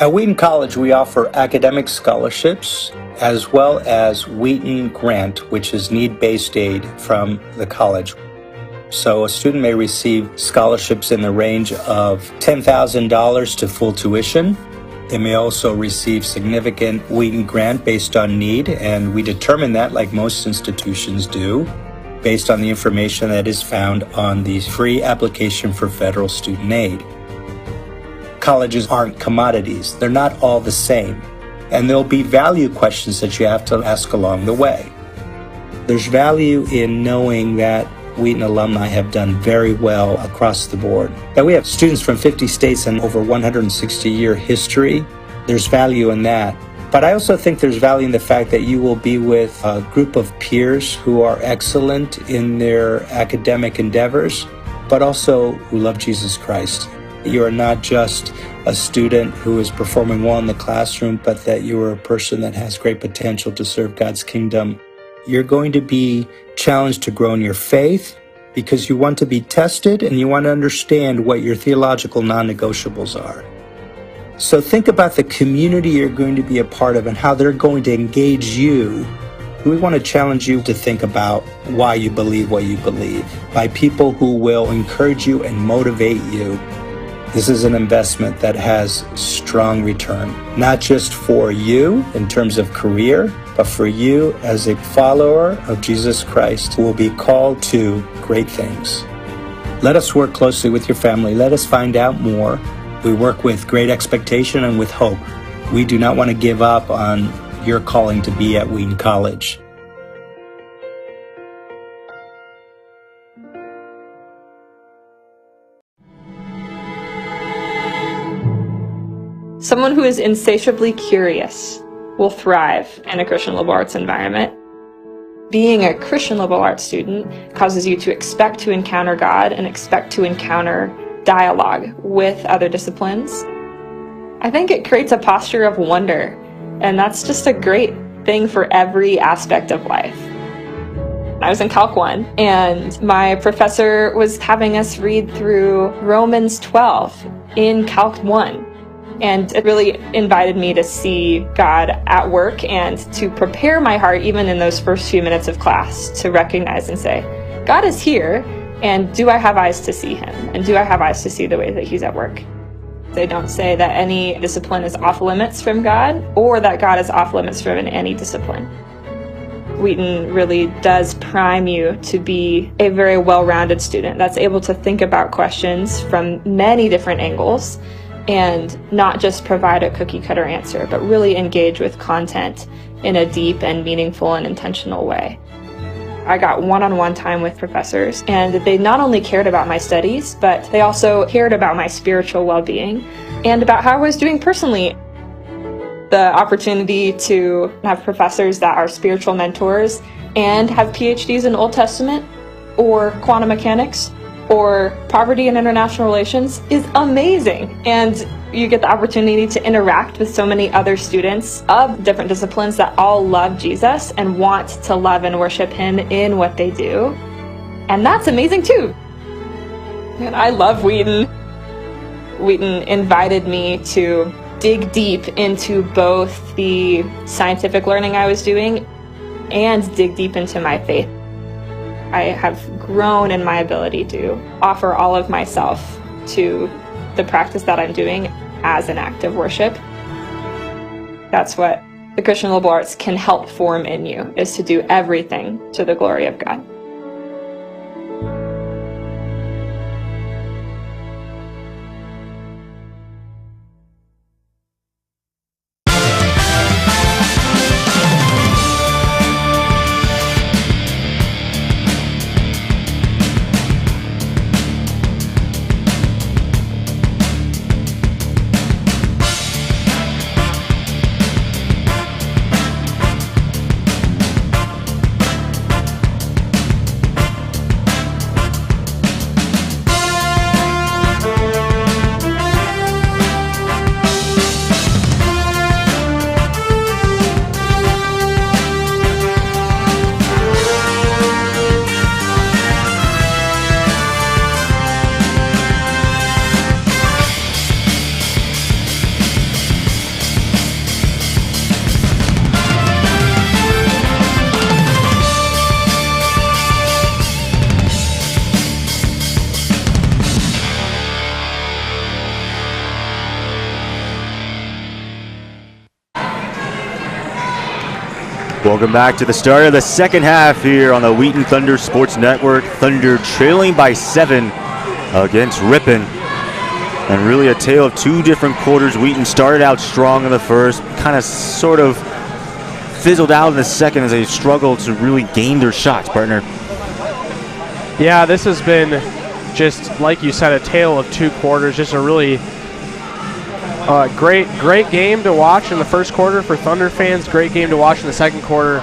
At Wheaton College, we offer academic scholarships as well as Wheaton Grant, which is need-based aid from the college. So a student may receive scholarships in the range of $10,000 to full tuition. They may also receive significant Wheaton Grant based on need, and we determine that, like most institutions do, based on the information that is found on the free application for federal student aid. Colleges aren't commodities. They're not all the same. And there'll be value questions that you have to ask along the way. There's value in knowing that Wheaton alumni have done very well across the board. That we have students from 50 states and over 160-year history. There's value in that. But I also think there's value in the fact that you will be with a group of peers who are excellent in their academic endeavors, but also who love Jesus Christ. You are not just a student who is performing well in the classroom, but that you are a person that has great potential to serve God's kingdom. You're going to be challenged to grow in your faith because you want to be tested and you want to understand what your theological non-negotiables are. So think about the community you're going to be a part of and how they're going to engage you. We want to challenge you to think about why you believe what you believe by people who will encourage you and motivate you. This is an investment that has strong return, not just for you in terms of career, but for you as a follower of Jesus Christ who will be called to great things. Let us work closely with your family. Let us find out more. We work with great expectation and with hope. We do not want to give up on your calling to be at Wheaton College. Someone who is insatiably curious will thrive in a Christian liberal arts environment. Being a Christian liberal arts student causes you to expect to encounter God and expect to encounter dialogue with other disciplines. I think it creates a posture of wonder, and that's just a great thing for every aspect of life. I was in Calc 1, and my professor was having us read through Romans 12 in Calc 1. And it really invited me to see God at work and to prepare my heart, even in those first few minutes of class, to recognize and say, God is here, and do I have eyes to see him? And do I have eyes to see the way that he's at work? They don't say that any discipline is off limits from God, or that God is off limits from any discipline. Wheaton really does prime you to be a very well-rounded student that's able to think about questions from many different angles, and not just provide a cookie-cutter answer, but really engage with content in a deep and meaningful and intentional way. I got one-on-one time with professors, and they not only cared about my studies, but they also cared about my spiritual well-being and about how I was doing personally. The opportunity to have professors that are spiritual mentors and have PhDs in Old Testament or quantum mechanics or poverty and international relations is amazing. And you get the opportunity to interact with so many other students of different disciplines that all love Jesus and want to love and worship him in what they do. And that's amazing too. And I love Wheaton. Wheaton invited me to dig deep into both the scientific learning I was doing and dig deep into my faith. I have grown in my ability to offer all of myself to the practice that I'm doing as an act of worship. That's what the Christian liberal arts can help form in you, is to do everything to the glory of God. Welcome back to the start of the second half here on the Wheaton Thunder Sports Network. Thunder trailing by 7 against Ripon. And really a tale of two different quarters. Wheaton started out strong in the first, kind of sort of fizzled out in the second as they struggled to really gain their shots, partner. Yeah, this has been just, like you said, a tale of two quarters. Just a really great game to watch in the first quarter for Thunder fans. Great game to watch in the second quarter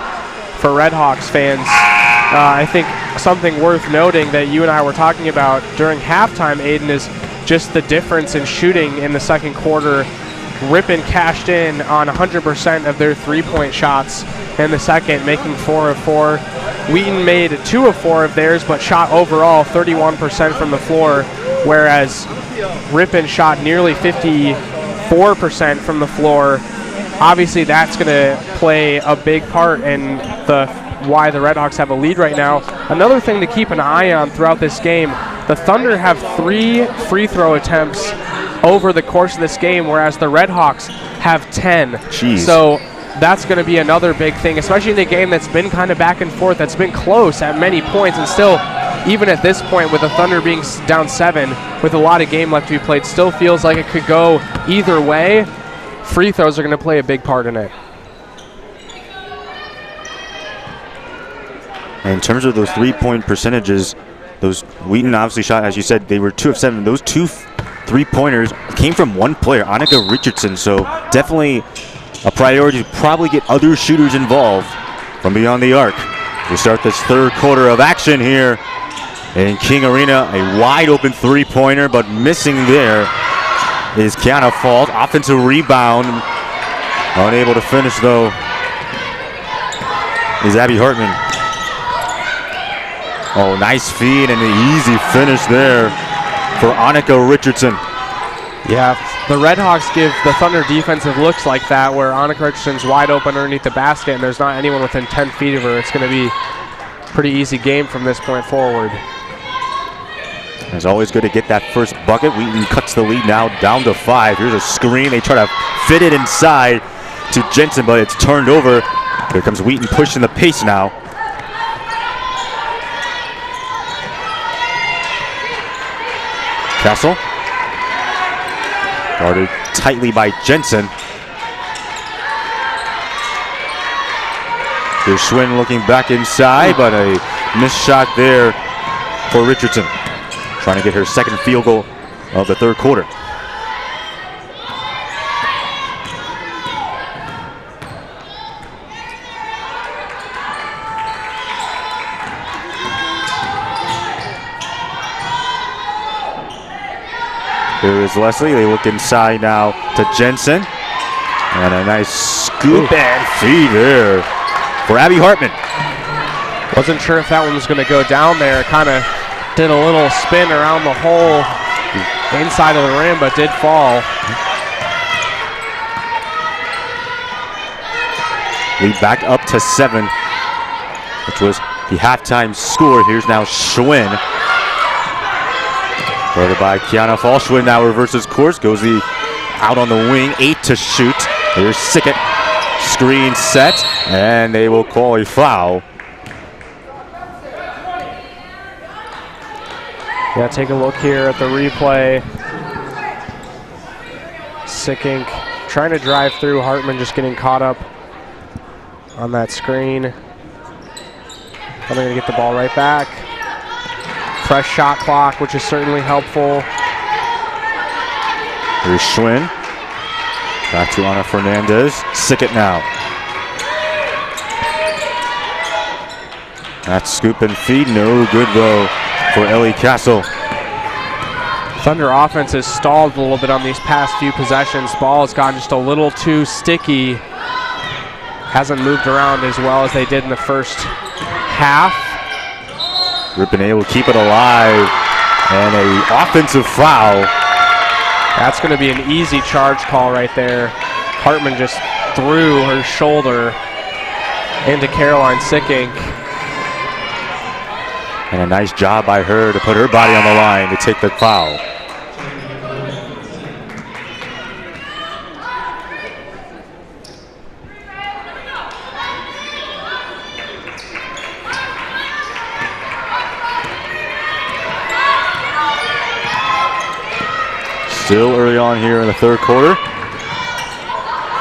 for Redhawks fans. I think something worth noting that you and I were talking about during halftime, Aiden, is just the difference in shooting in the second quarter. Ripon cashed in on 100% of their three-point shots in the second, making 4 of 4. Wheaton made 2 of 4 of theirs, but shot overall 31% from the floor, whereas Ripon shot nearly 54% from the floor. Obviously, that's going to play a big part in why the Redhawks have a lead right now. Another thing to keep an eye on throughout this game, the Thunder have 3 free throw attempts over the course of this game, whereas the Redhawks have 10. Jeez. So that's going to be another big thing, especially in a game that's been kind of back and forth, that's been close at many points, and still, even at this point, with the Thunder being down 7, with a lot of game left to be played, still feels like it could go either way. Free throws are going to play a big part in it. And in terms of those three-point percentages, those Wheaton obviously shot, as you said, they were 2 of 7. Those 2 three-pointers came from one player, Annika Richardson, so definitely a priority to probably get other shooters involved from beyond the arc. We start this third quarter of action here in King Arena. A wide-open three-pointer, but missing there is Kiana Fault. Offensive rebound. Unable to finish, though, is Abby Hartman. Oh, nice feed and an easy finish there for Annika Richardson. Yeah, the Redhawks give the Thunder defensive looks like that, where Annika Richardson's wide open underneath the basket and there's not anyone within 10 feet of her. It's going to be a pretty easy game from this point forward. It's always good to get that first bucket. Wheaton cuts the lead now down to 5. Here's a screen. They try to fit it inside to Jensen, but it's turned over. Here comes Wheaton pushing the pace now. Castle. Guarded tightly by Jensen. Here's Schwinn looking back inside, but a missed shot there for Richardson. Trying to get her second field goal of the third quarter. Here is Leslie. They look inside now to Jensen. And a nice scoop and feed there for Abby Hartman. Wasn't sure if that one was going to go down there. Kind of did a little spin around the hole inside of the rim, but did fall. Lead back up to 7, which was the halftime score. Here's now Schwinn. Guarded by Kiana Falschwin, now reverses course, goes out on the wing, 8 to shoot. Here's Sickett, screen set, and they will call a foul. Yeah, take a look here at the replay. Sickink trying to drive through, Hartman just getting caught up on that screen. Then they're going to get the ball right back. Fresh shot clock, which is certainly helpful. Here's Schwinn. Back to Ana Fernandez. Sickett now. That scoop and feed, no good though for Ellie Castle. Thunder offense has stalled a little bit on these past few possessions. Ball has gotten just a little too sticky. Hasn't moved around as well as they did in the first half. Ripon able to keep it alive, and an offensive foul. That's going to be an easy charge call right there. Hartman just threw her shoulder into Caroline Sickink. And a nice job by her to put her body on the line to take the foul. Still early on here in the third quarter.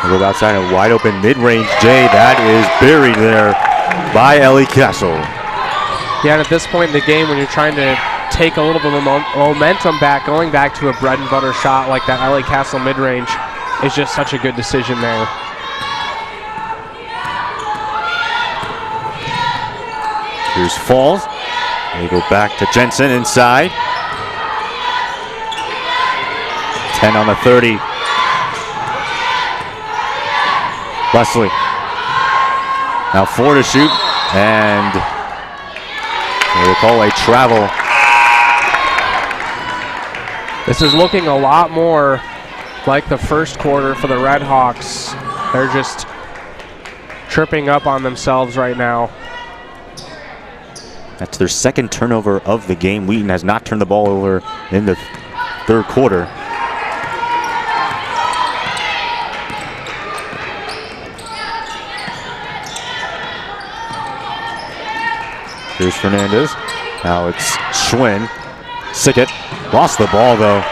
We'll go outside a wide open mid-range J. That is buried there by Ellie Castle. Yeah, and at this point in the game, when you're trying to take a little bit of momentum back, going back to a bread and butter shot like that Ellie Castle mid-range is just such a good decision there. Here's Falls. They go back to Jensen inside. 10 on the 30. Leslie. Now 4 to shoot, and they will call a travel. This is looking a lot more like the first quarter for the Red Hawks. They're just tripping up on themselves right now. That's their second turnover of the game. Wheaton has not turned the ball over in the third quarter. Here's Fernandez. Now it's Schwinn. Sickett lost the ball though.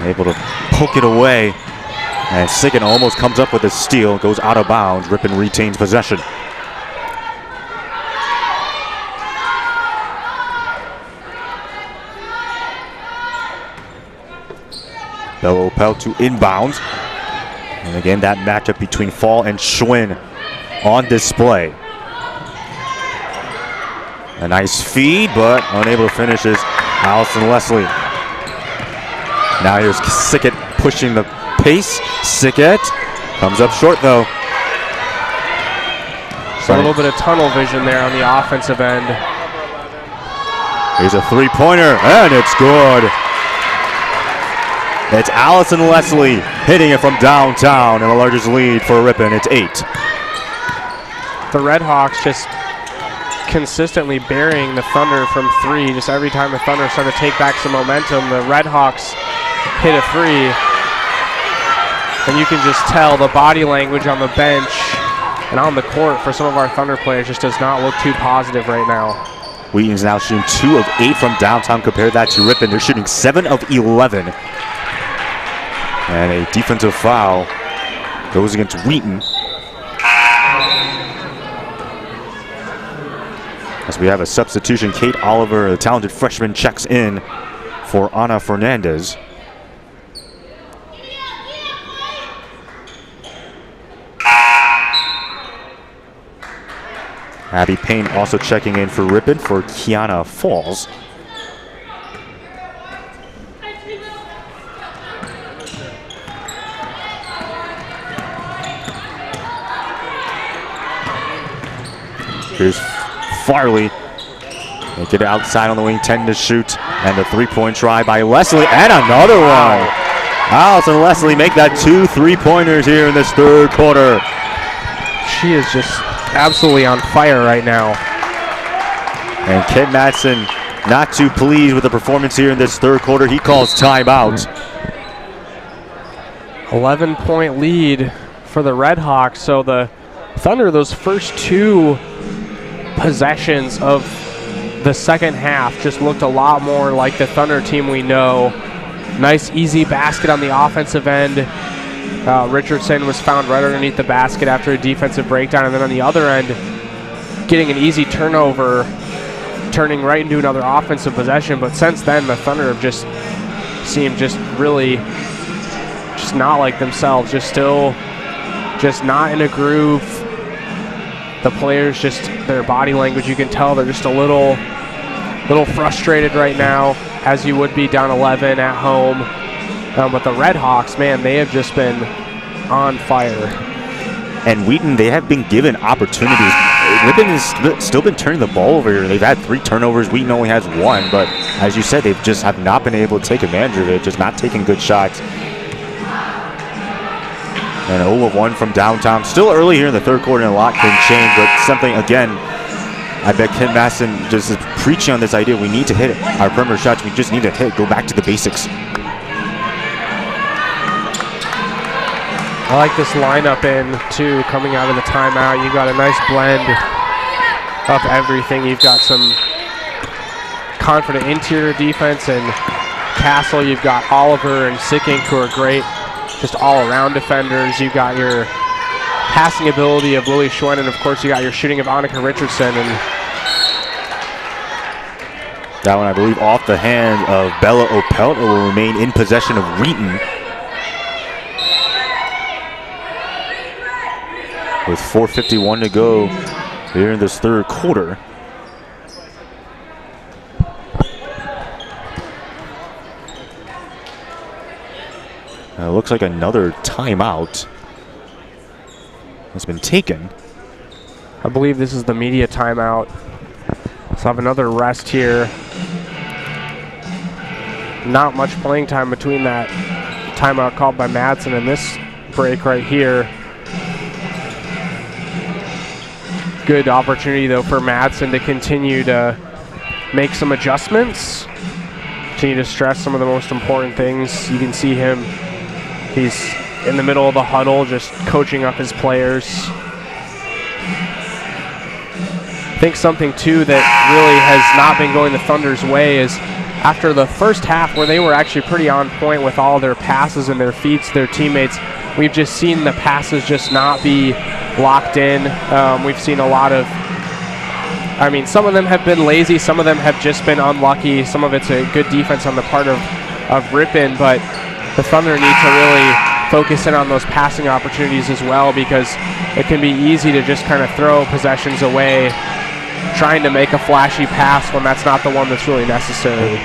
Able to poke it away. And Sickett almost comes up with a steal. Goes out of bounds. Ripon retains possession. Bell Opel to inbounds. And again, that matchup between Fall and Schwinn on display. A nice feed, but unable to finish is Allison Leslie. Now here's Sickett pushing the pace. Sickett comes up short though. So a little bit of tunnel vision there on the offensive end. Here's a three-pointer, and it's good. It's Allison Leslie hitting it from downtown, and the largest lead for Ripon. It's 8. The Red Hawks just consistently burying the Thunder from 3. Just every time the Thunder start to take back some momentum, the Red Hawks hit a 3. And you can just tell the body language on the bench and on the court for some of our Thunder players just does not look too positive right now. Wheaton's now shooting 2 of 8 from downtown. Compare that to Ripon. They're shooting 7 of 11. And a defensive foul goes against Wheaton. As we have a substitution, Kate Oliver, the talented freshman, checks in for Ana Fernandez. Abby Payne also checking in for Ripon for Kiana Falls. Here's Farley. They get it outside on the wing, 10 to shoot. And the three-point try by Leslie, and another one. Allison Leslie make that 2 3-pointers here in this third quarter. She is just absolutely on fire right now. And Kit Madsen not too pleased with the performance here in this third quarter. He calls timeout. 11-point lead for the Red Hawks. So the Thunder, those first two possessions of the second half just looked a lot more like the Thunder team we know. Nice easy basket on the offensive end. Richardson was found right underneath the basket after a defensive breakdown, and then on the other end, getting an easy turnover, turning right into another offensive possession. But since then, the Thunder have just seemed just really just not like themselves, just still just not in a groove. The players, just their body language, you can tell they're just a little frustrated right now, as you would be down 11 at home. But the Red Hawks, man, they have just been on fire. And Wheaton, they have been given opportunities. Ripon has still been turning the ball over here. They've had 3 turnovers. Wheaton only has 1. But as you said, they've just have not been able to take advantage of it, just not taking good shots. And 0 of 1 from downtown. Still early here in the third quarter, and a lot can change. But something, again, I bet Ken Masson just is preaching on this idea. We need to hit our perimeter shots. We just need to go back to the basics. I like this lineup too, coming out of the timeout. You got a nice blend of everything. You've got some confident interior defense and Castle. You've got Oliver and Sickink, who are great, just all-around defenders. You've got your passing ability of Lily Schwen, and of course you got your shooting of Annika Richardson. And that one, I believe, off the hand of Bella Opelt, will remain in possession of Wheaton. With 4:51 to go here in this third quarter. It looks like another timeout has been taken. I believe this is the media timeout. So have another rest here. Not much playing time between that timeout called by Madsen and this break right here. Good opportunity, though, for Madsen to continue to make some adjustments, continue to stress some of the most important things. You can see him, he's in the middle of the huddle, just coaching up his players. I think something, too, that really has not been going the Thunder's way is after the first half, where they were actually pretty on point with all their passes and their feeds to their teammates, we've just seen the passes just not be locked in. We've seen a lot of, I mean, some of them have been lazy, some of them have just been unlucky, some of it's a good defense on the part of Ripon, but the Thunder need to really focus in on those passing opportunities as well, because it can be easy to just kind of throw possessions away trying to make a flashy pass when that's not the one that's really necessary.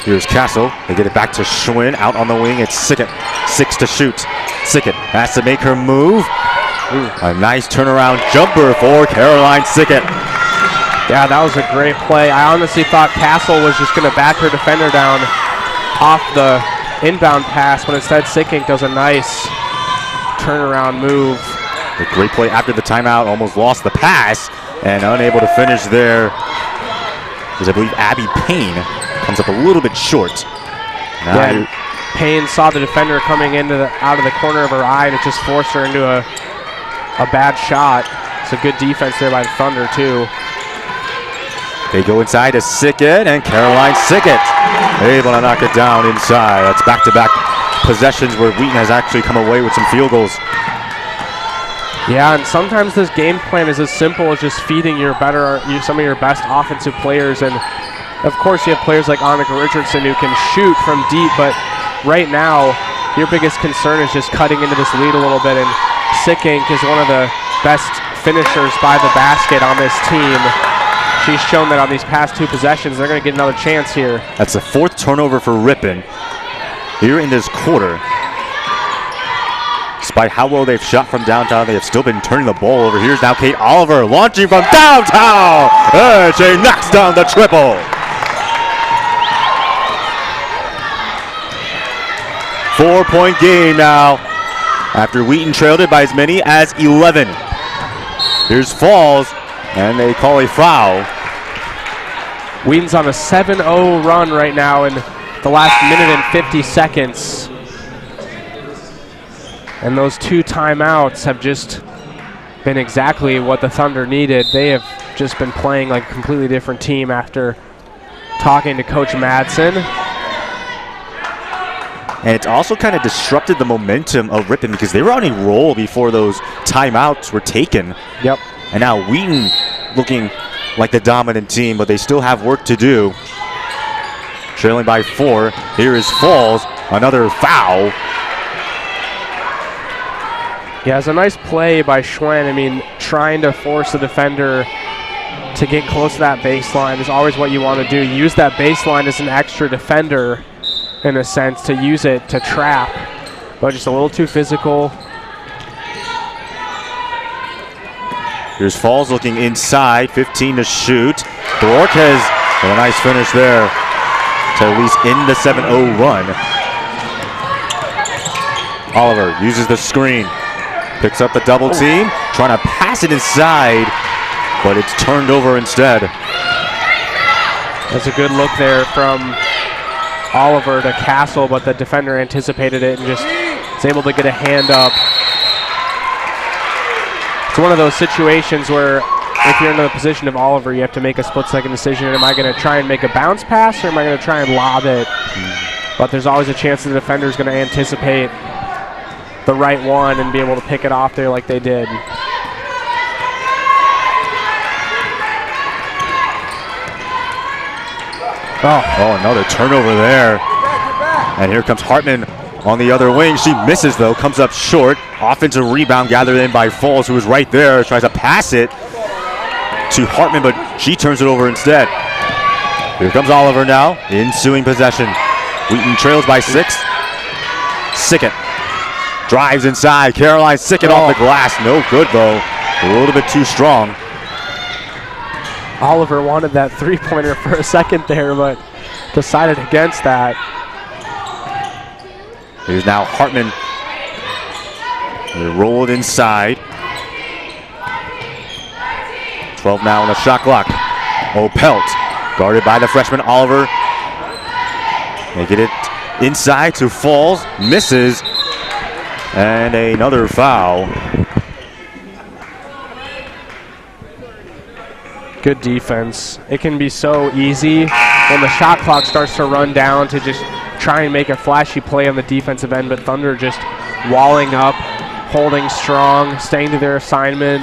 Here's Castle. They get it back to Schwinn. Out on the wing, it's Sickett. 6 to shoot. Sickett has to make her move. A nice turnaround jumper for Caroline Sickett. Yeah, that was a great play. I honestly thought Castle was just going to back her defender down off the inbound pass, but instead Sickink does a nice turnaround move. A great play after the timeout. Almost lost the pass and unable to finish there. Because I believe Abby Payne comes up a little bit short. Yeah, Payne saw the defender coming out of the corner of her eye, and it just forced her into a bad shot. It's a good defense there by the Thunder, too. They go inside to Sickett, and Caroline Sickett able to knock it down inside. That's back-to-back possessions where Wheaton has actually come away with some field goals. Yeah, and sometimes this game plan is as simple as just feeding some of your best offensive players. And of course, you have players like Annika Richardson who can shoot from deep, but right now, your biggest concern is just cutting into this lead a little bit. And Sickink is one of the best finishers by the basket on this team. She's shown that on these past 2 possessions, they're going to get another chance here. That's the 4th turnover for Ripon here in this quarter. Despite how well they've shot from downtown, they have still been turning the ball over. Here's now Kate Oliver launching from downtown, and she knocks down the triple. 4-point game now after Wheaton trailed it by as many as 11. Here's Falls, and they call a foul. Wheaton's on a 7-0 run right now in the last minute and 50 seconds. And those 2 timeouts have just been exactly what the Thunder needed. They have just been playing like a completely different team after talking to Coach Madsen. And it's also kind of disrupted the momentum of Ripon because they were on a roll before those timeouts were taken. Yep. And now Wheaton looking like the dominant team, but they still have work to do. Trailing by 4. Here is Falls, another foul. Yeah, it's a nice play by Schwen. I mean, trying to force the defender to get close to that baseline is always what you want to do. Use that baseline as an extra defender, in a sense, to use it to trap, but just a little too physical. Here's Falls looking inside, 15 to shoot. Borges with a nice finish there to at least end the 7-0 run. Oliver uses the screen, picks up the double team, trying to pass it inside, but it's turned over instead. That's a good look there from Oliver to Castle, but the defender anticipated it and just is able to get a hand up. It's one of those situations where if you're in the position of Oliver, you have to make a split-second decision. Am I going to try and make a bounce pass, or am I going to try and lob it? But there's always a chance the defender is going to anticipate the right one and be able to pick it off there like they did. Oh, another turnover there. And here comes Hartman on the other wing. She misses, though, comes up short. Offensive rebound gathered in by Falls, who was right there. Tries to pass it to Hartman, but she turns it over instead. Here comes Oliver now, ensuing possession. Wheaton trails by 6. Sickett drives inside. Caroline Sickett off the glass. No good, though. A little bit too strong. Oliver wanted that three-pointer for a second there, but decided against that. Here's now Hartman. They roll it inside. 12 now on the shot clock. Opelt guarded by the freshman Oliver. They get it inside to Falls. Misses. And another foul. Good defense. It can be so easy when the shot clock starts to run down to just try and make a flashy play on the defensive end, but Thunder just walling up, holding strong, staying to their assignment.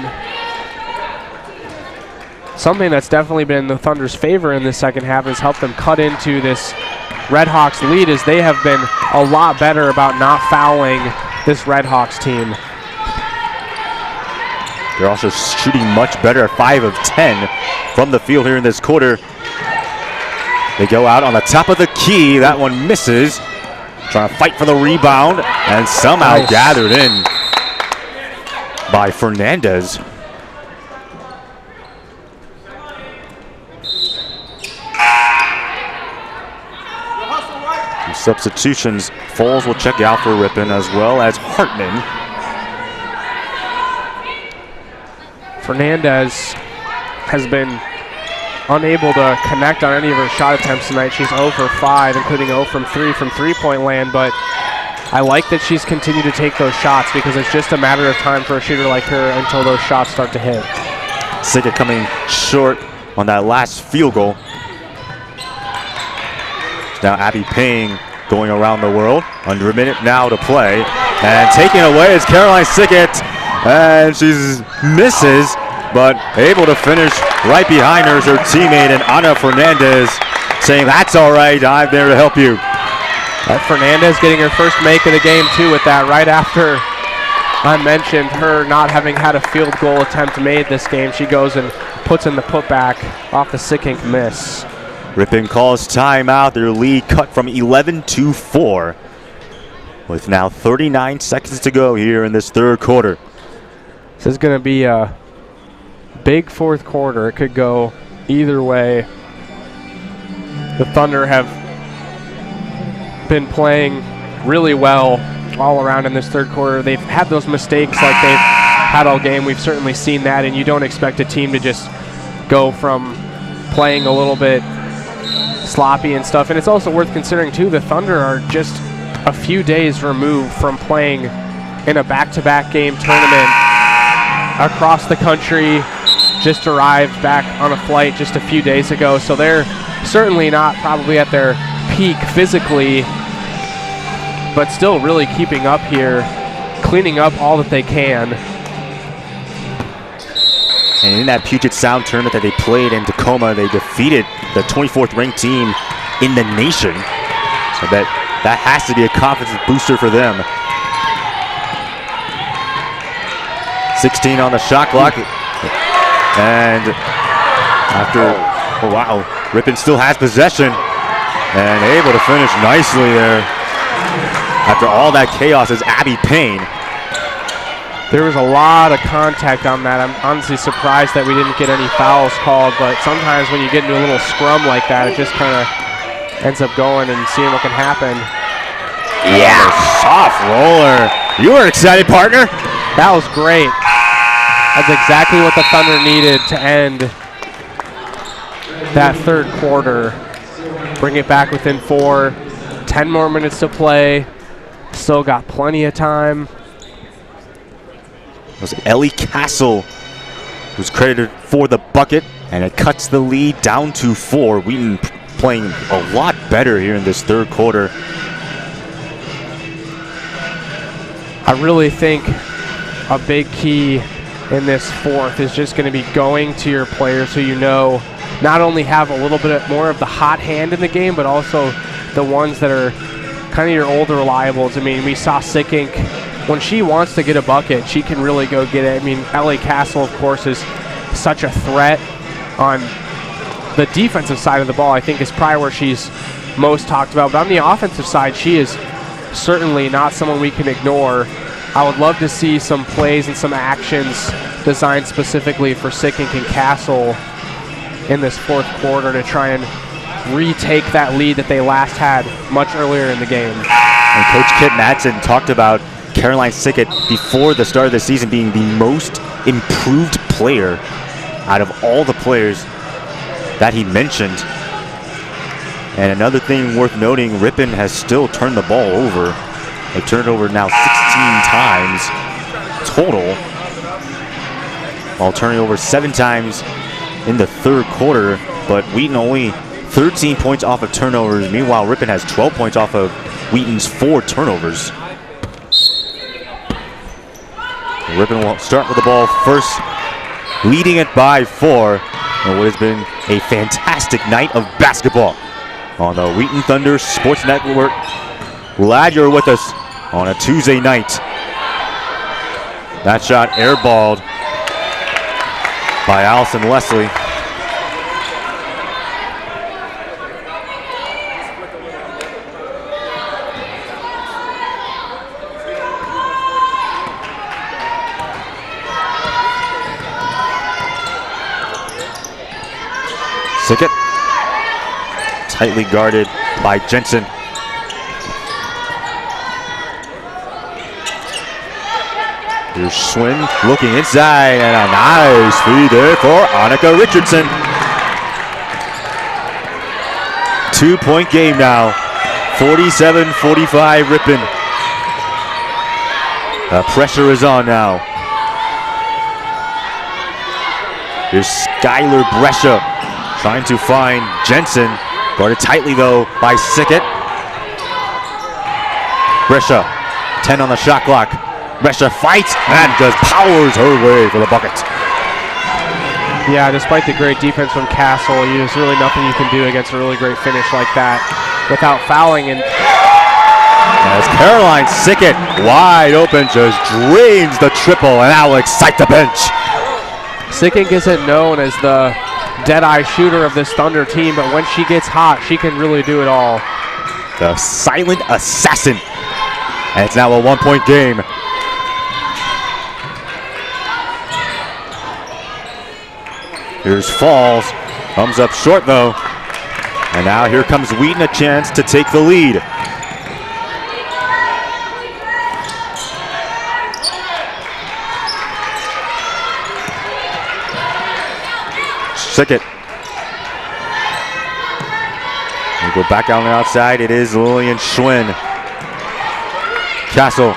Something that's definitely been in the Thunder's favor in the second half has helped them cut into this Red Hawks lead, as they have been a lot better about not fouling this Red Hawks team. They're also shooting much better at 5 of 10 from the field here in this quarter. They go out on the top of the key. That one misses. Trying to fight for the rebound, and somehow gathered in by Fernandez. Some substitutions. Foles will check out for Ripon, as well as Hartman. Fernandez has been unable to connect on any of her shot attempts tonight. She's 0 for 5, including 0 from 3 from three-point land, but I like that she's continued to take those shots, because it's just a matter of time for a shooter like her until those shots start to hit. Sickett coming short on that last field goal. Now Abby Payne going around the world. Under a minute now to play. And taking away is Caroline Sickett. And she misses, but able to finish right behind her is her teammate, and Ana Fernandez saying, "That's all right, I'm there to help you." Fernandez getting her first make of the game, too, with that right after I mentioned her not having had a field goal attempt made this game. She goes and puts in the putback off the Sickink miss. Ripon calls timeout. Their lead cut from 11 to 4. With now 39 seconds to go here in this third quarter. This is going to be a big fourth quarter. It could go either way. The Thunder have been playing really well all around in this third quarter. They've had those mistakes like they've had all game. We've certainly seen that, and you don't expect a team to just go from playing a little bit sloppy and stuff. And it's also worth considering too, the Thunder are just a few days removed from playing in a back-to-back game tournament across the country. Just arrived back on a flight just a few days ago, so they're certainly not probably at their peak physically, but still really keeping up here, cleaning up all that they can. And in that Puget Sound tournament that they played in Tacoma, they defeated the 24th ranked team in the nation. So that has to be a confidence booster for them. 16 on the shot clock. And after, oh wow, Ripon still has possession and able to finish nicely there. After all that chaos is Abby Payne. There was a lot of contact on that. I'm honestly surprised that we didn't get any fouls called, but sometimes when you get into a little scrum like that, it just kind of ends up going and seeing what can happen. Yeah, soft roller. You were excited, partner. That was great. That's exactly what the Thunder needed to end that third quarter. Bring it back within 4. 10 more minutes to play. Still got plenty of time. It was Ellie Castle who's credited for the bucket, and it cuts the lead down to 4. Wheaton playing a lot better here in this third quarter. I really think a big key in this fourth is just going to be going to your players who you know not only have a little bit more of the hot hand in the game, but also the ones that are kind of your older reliables. I mean, we saw Sickink. When she wants to get a bucket, she can really go get it. I mean, Ellie Castle, of course, is such a threat on the defensive side of the ball. I think is probably where she's most talked about. But on the offensive side, she is certainly not someone we can ignore. I would love to see some plays and some actions designed specifically for Sickink and Castle in this fourth quarter to try and retake that lead that they last had much earlier in the game. And Coach Kit Madsen talked about Caroline Sickett before the start of the season being the most improved player out of all the players that he mentioned. And another thing worth noting, Ripon has still turned the ball over. They've turned it over now 16 times total, while turning over 7 times in the third quarter. But Wheaton only 13 points off of turnovers. Meanwhile, Ripon has 12 points off of Wheaton's 4 turnovers. Ripon will start with the ball first, leading it by 4. And what has been a fantastic night of basketball on the Wheaton Thunder Sports Network. Glad you're with us on a Tuesday night. That shot airballed by Allison Leslie. Sickett, tightly guarded by Jensen. Here's Swin looking inside, and a nice feed there for Annika Richardson. 2-point game now, 47-45 Ripon. The pressure is on now. Here's Skylar Brescia trying to find Jensen. Guarded tightly though by Sickett. Brescia, 10 on the shot clock. Brescia fights and just powers her way for the bucket. Yeah, despite the great defense from Castle, there's really nothing you can do against a really great finish like that without fouling. And as Caroline Sickett, wide open, just drains the triple, and that will excite the bench. Sickink isn't known as the dead-eye shooter of this Thunder team, but when she gets hot, she can really do it all. The silent assassin. And it's now a 1-point game. Here's Falls, comes up short though. And now here comes Wheaton, a chance to take the lead. Sickett. We go back on the outside. It is Lillian Schwinn. Castle.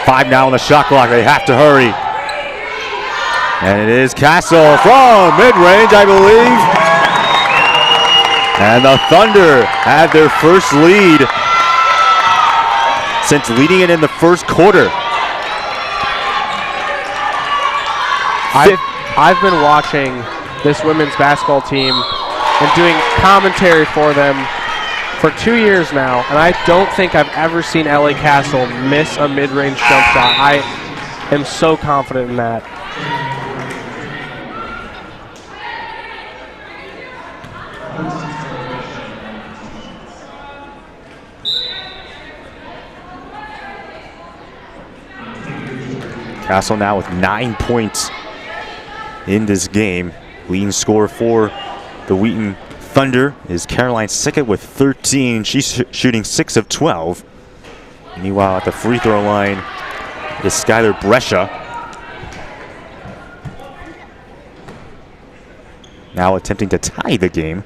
5 now on the shot clock. They have to hurry. And it is Castle from mid-range, I believe. And the Thunder have their first lead since leading it in the first quarter. I've been watching this women's basketball team and doing commentary for them for 2 years now, and I don't think I've ever seen Ellie Castle miss a mid-range jump shot. I am so confident in that. Castle now with 9 points in this game. Leading scorer for the Wheaton Thunder is Caroline Sickett with 13. She's shooting 6 of 12. Meanwhile, at the free throw line is Skylar Brescia. Now attempting to tie the game.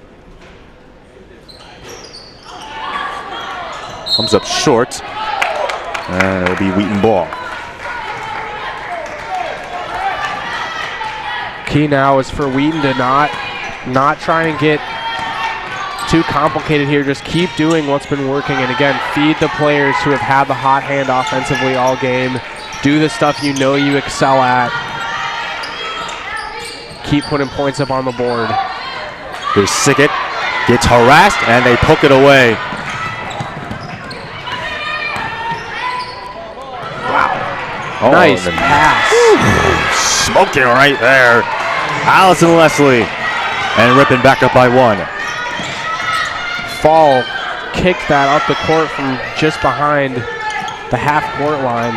Comes up short. And it'll be Wheaton ball. Key now is for Wheaton to not try and get too complicated here. Just keep doing what's been working, and again, feed the players who have had the hot hand offensively all game. Do the stuff you know you excel at. Keep putting points up on the board. Here's Sickett, gets harassed, and they poke it away. Wow. Nice pass. Smoking right there. Allison Leslie. And Ripon back up by 1. Fall kicked that up the court from just behind the half-court line.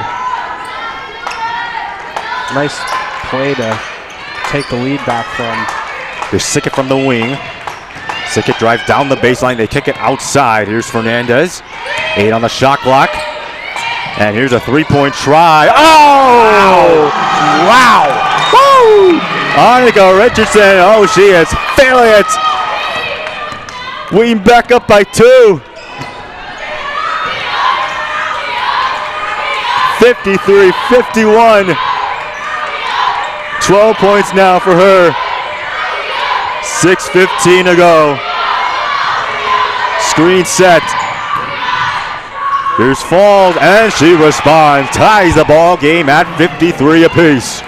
Nice play to take the lead back from. There's Sickett from the wing. Sickett drives down the baseline. They kick it outside. Here's Fernandez. 8 on the shot clock. And here's a three-point try. Oh! Wow! Woo! Annika Richardson. Oh, she is feeling it. Wheaton back up by 2. 53-51. 12 points now for her. 6:15 to go. Screen set. Here's Falls, and she responds. Ties the ball game at 53 apiece.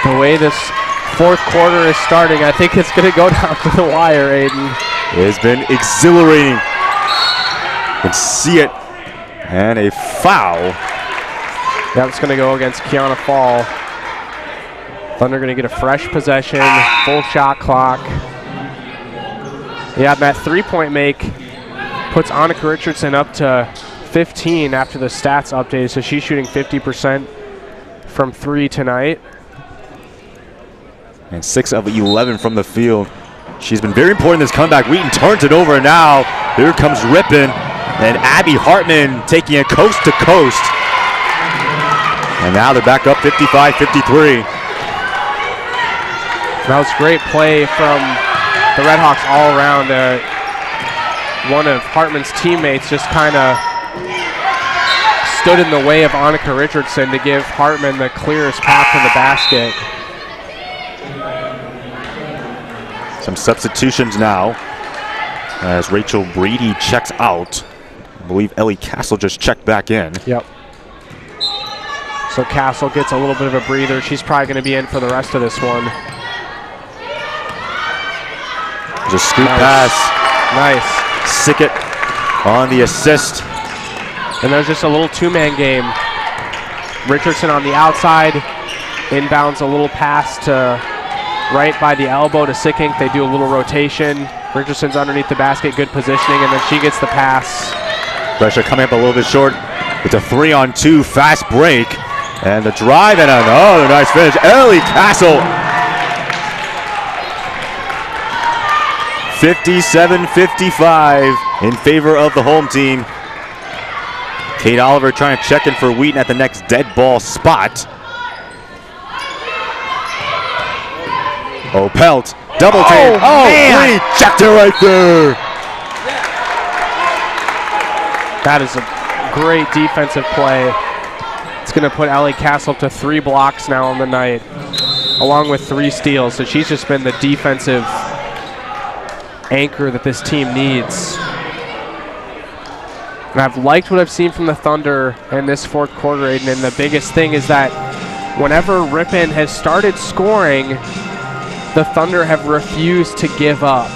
The way this fourth quarter is starting, I think it's going to go down to the wire, Aiden. It has been exhilarating. You can see it. And a foul. That's going to go against Kiana Fall. Thunder going to get a fresh possession, full shot clock. Yeah, that three-point make puts Annika Richardson up to 15 after the stats updated, so she's shooting 50% from 3 tonight. And 6 of 11 from the field. She's been very important in this comeback. Wheaton turns it over now. Here comes Ripon. And Abby Hartman taking it coast to coast. And now they're back up 55-53. That was great play from the Redhawks all around. One of Hartman's teammates just kind of stood in the way of Annika Richardson to give Hartman the clearest path to the basket. Some substitutions now as Rachel Brady checks out. I believe Ellie Castle just checked back in. Yep. So Castle gets a little bit of a breather. She's probably going to be in for the rest of this one. There's a scoop pass. Nice. Sickett on the assist. And there's just a little two-man game. Richardson on the outside. Inbounds a little pass to right by the elbow to Sickink. They do a little rotation. Richardson's underneath the basket, good positioning, and then she gets the pass. Pressure coming up a little bit short. It's a 3-on-2 fast break. And the drive and another nice finish. Ellie Castle. 57-55 in favor of the home team. Kate Oliver trying to check in for Wheaton at the next dead ball spot. Oh, Pelt. Double team. Oh, man. Rejected right there. That is a great defensive play. It's going to put Ellie Castle up to 3 blocks now on the night, along with 3 steals. So she's just been the defensive anchor that this team needs. And I've liked what I've seen from the Thunder in this fourth quarter, Aiden, and the biggest thing is that whenever Ripon has started scoring, the Thunder have refused to give up.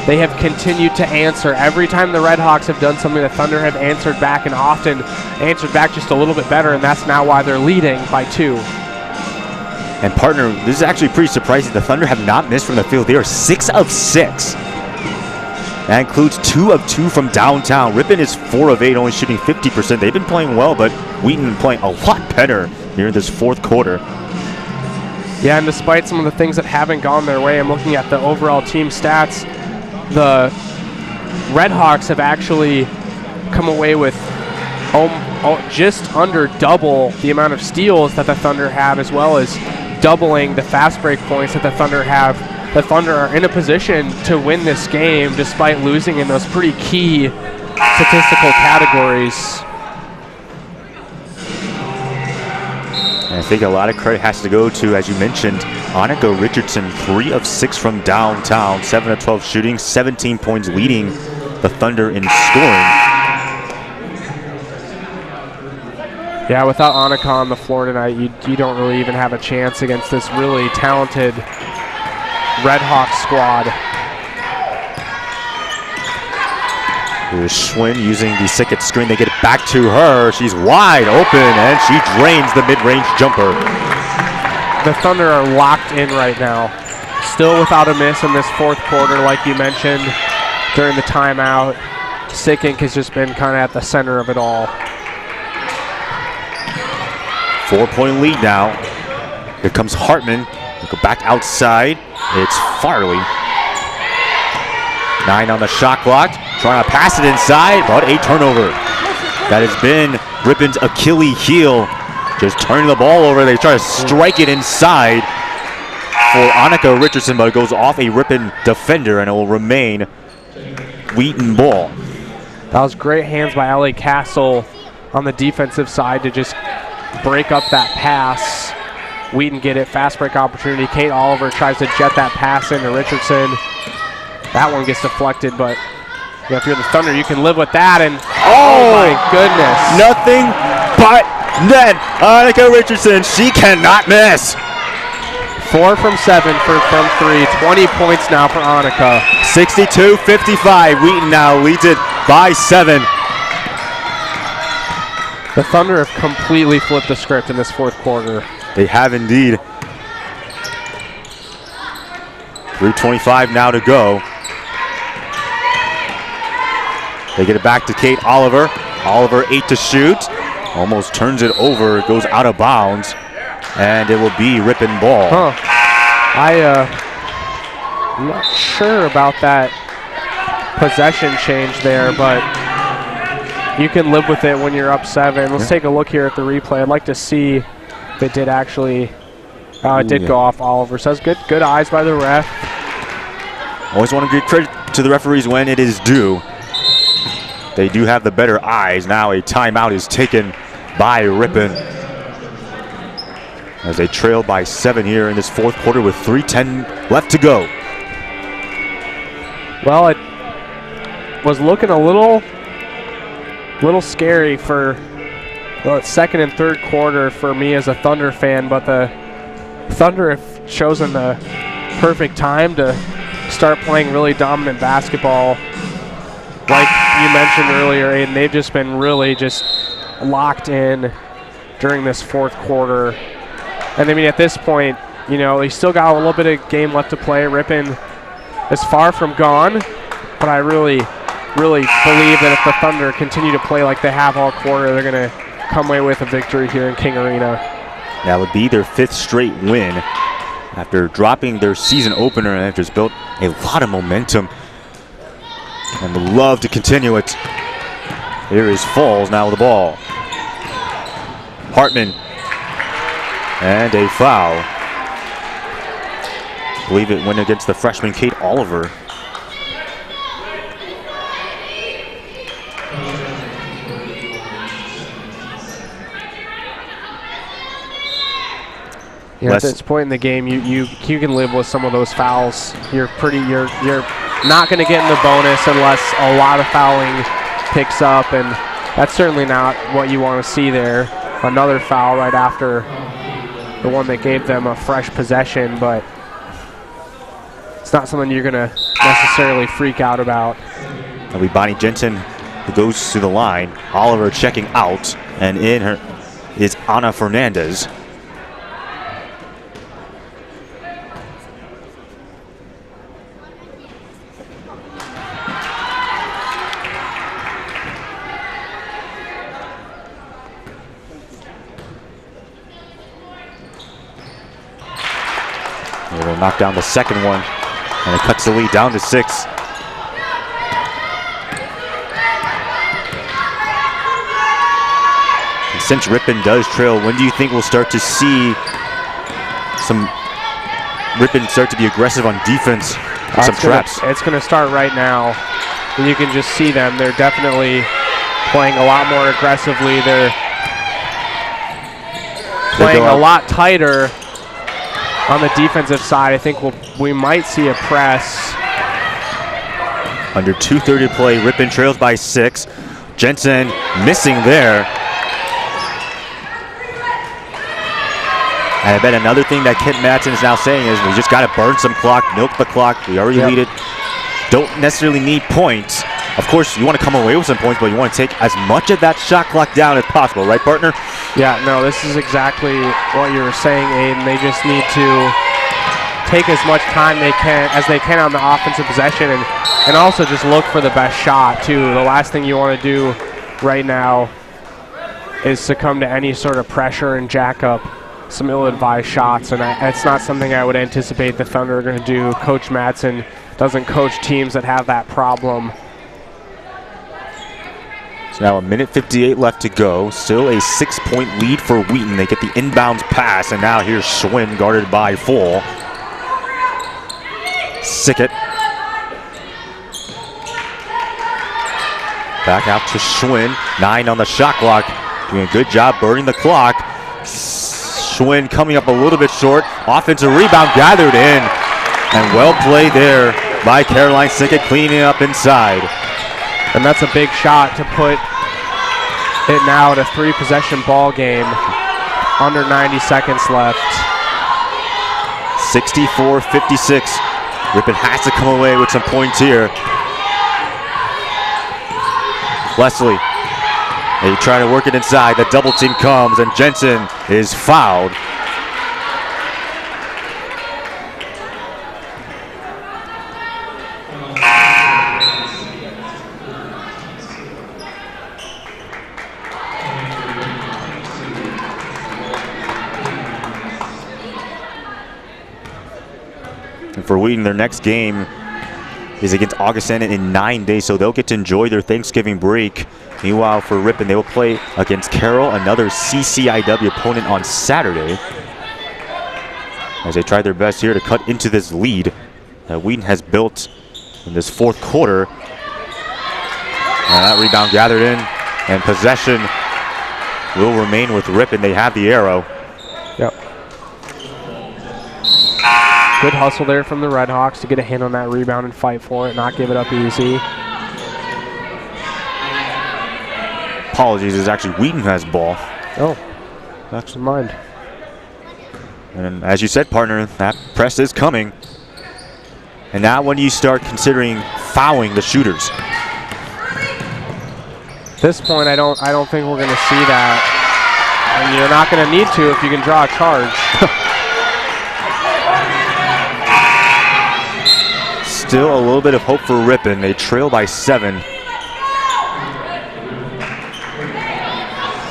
They have continued to answer. Every time the Red Hawks have done something, the Thunder have answered back, and often answered back just a little bit better, and that's now why they're leading by 2. And partner, this is actually pretty surprising. The Thunder have not missed from the field. They are 6 of 6. That includes 2 of 2 from downtown. Ripon is 4 of 8, only shooting 50%. They've been playing well, but Wheaton been playing a lot better here in this fourth quarter. Yeah, and despite some of the things that haven't gone their way, I'm looking at the overall team stats. The Red Hawks have actually come away with just under double the amount of steals that the Thunder have, as well as doubling the fast break points that the Thunder have. The Thunder are in a position to win this game despite losing in those pretty key statistical categories. And I think a lot of credit has to go to, as you mentioned, Annika Richardson, 3 of 6 from downtown, 7 of 12 shooting, 17 points, leading the Thunder in scoring. Yeah, without Annika on the floor tonight, you don't really even have a chance against this really talented Red Hawk squad. Here's Schwinn using the second screen. They get it back to her. She's wide open, and she drains the mid-range jumper. The Thunder are locked in right now. Still without a miss in this fourth quarter, like you mentioned during the timeout. Sickink has just been kind of at the center of it all. 4-point lead now. Here comes Hartman. They go back outside. It's Farley. 9 on the shot clock. Trying to pass it inside, but a turnover. That has been Ripon's Achilles heel. Just turning the ball over. They try to strike it inside for Annika Richardson, but it goes off a Ripon defender, and it will remain Wheaton ball. That was great hands by Ellie Castle on the defensive side to just break up that pass. Wheaton get it, fast break opportunity. Kate Oliver tries to jet that pass into Richardson. That one gets deflected, but yeah, if you're the Thunder, you can live with that. And oh my goodness. Nothing but net. Annika Richardson, she cannot miss. 4 from 7 from 3. 20 points now for Annika. 62-55. Wheaton now leads it by 7. The Thunder have completely flipped the script in this fourth quarter. They have indeed. 3:25 now to go. They get it back to Kate Oliver. Oliver 8 to shoot. Almost turns it over. It goes out of bounds. And it will be Ripon ball. I'm not sure about that possession change there, but you can live with it when you're up 7. Let's take a look here at the replay. I'd like to see if it did actually, it did go off Oliver. So that's good eyes by the ref. Always want to give credit to the referees when it is due. They do have the better eyes. Now a timeout is taken by Ripon as they trail by 7 here in this fourth quarter with 3:10 left to go. Well, it was looking a little scary for the second and third quarter for me as a Thunder fan, but the Thunder have chosen the perfect time to start playing really dominant basketball. Like you mentioned earlier, Aiden, they've just been really just locked in during this fourth quarter. And I mean, at this point, you know, they still got a little bit of game left to play. Ripon is far from gone, but I really believe that if the Thunder continue to play like they have all quarter, they're going to come away with a victory here in King Arena. That would be their 5th straight win after dropping their season opener, and they've just built a lot of momentum and would love to continue it. Here is Falls now with the ball. Hartman. And a foul. I believe it went against the freshman Kate Oliver. Yeah, at this point in the game, you can live with some of those fouls. You're not going to get in the bonus unless a lot of fouling picks up, and that's certainly not what you want to see there. Another foul right after the one that gave them a fresh possession, but it's not something you're going to necessarily freak out about. That'll be Bonnie Jensen who goes to the line. Oliver checking out, and in her is Ana Fernandez. They'll knock down the second one, and it cuts the lead down to 6. And since Ripon does trail, when do you think we'll start to see some Ripon start to be aggressive on defense with some traps? It's going to start right now. And you can just see them. They're definitely playing a lot more aggressively. They're playing a lot tighter. On the defensive side, I think we might see a press. Under 2:30 to play, Ripon trails by 6. Jensen missing there. And I bet another thing that Kent Madsen is now saying is we just got to burn some clock, milk the clock. We already lead it. Don't necessarily need points. Of course, you want to come away with some points, but you want to take as much of that shot clock down as possible, right, partner? Yeah, no, this is exactly what you were saying, Aiden. They just need to take as much time as they can on the offensive possession, and also just look for the best shot, too. The last thing you want to do right now is succumb to any sort of pressure and jack up some ill-advised shots, and it's not something I would anticipate the Thunder are going to do. Coach Madsen doesn't coach teams that have that problem. So now 1:58 left to go. Still a 6-point lead for Wheaton. They get the inbounds pass, and now here's Schwinn guarded by Full. Sickett. Back out to Schwinn. 9 on the shot clock. Doing a good job burning the clock. Schwinn coming up a little bit short. Offensive rebound gathered in. And well played there by Caroline Sickett, cleaning up inside. And that's a big shot to put it now at a 3-possession ball game. Under 90 seconds left. 64-56. Ripon has to come away with some points here. Leslie, they try to work it inside. The double team comes, and Jensen is fouled. And for Wheaton, their next game is against Augustana in 9 days, so they'll get to enjoy their Thanksgiving break. Meanwhile, for Ripon, they will play against Carroll, another CCIW opponent, on Saturday, as they try their best here to cut into this lead that Wheaton has built in this fourth quarter. And that rebound gathered in, and possession will remain with Ripon. They have the arrow. Yep. Good hustle there from the Red Hawks to get a hand on that rebound and fight for it, not give it up easy. Apologies, it's actually Wheaton has ball. Oh, that's in mind. And as you said, partner, that press is coming. And now when you start considering fouling the shooters. At this point, I don't think we're going to see that. And you're not going to need to if you can draw a charge. Still a little bit of hope for Ripon. They trail by 7.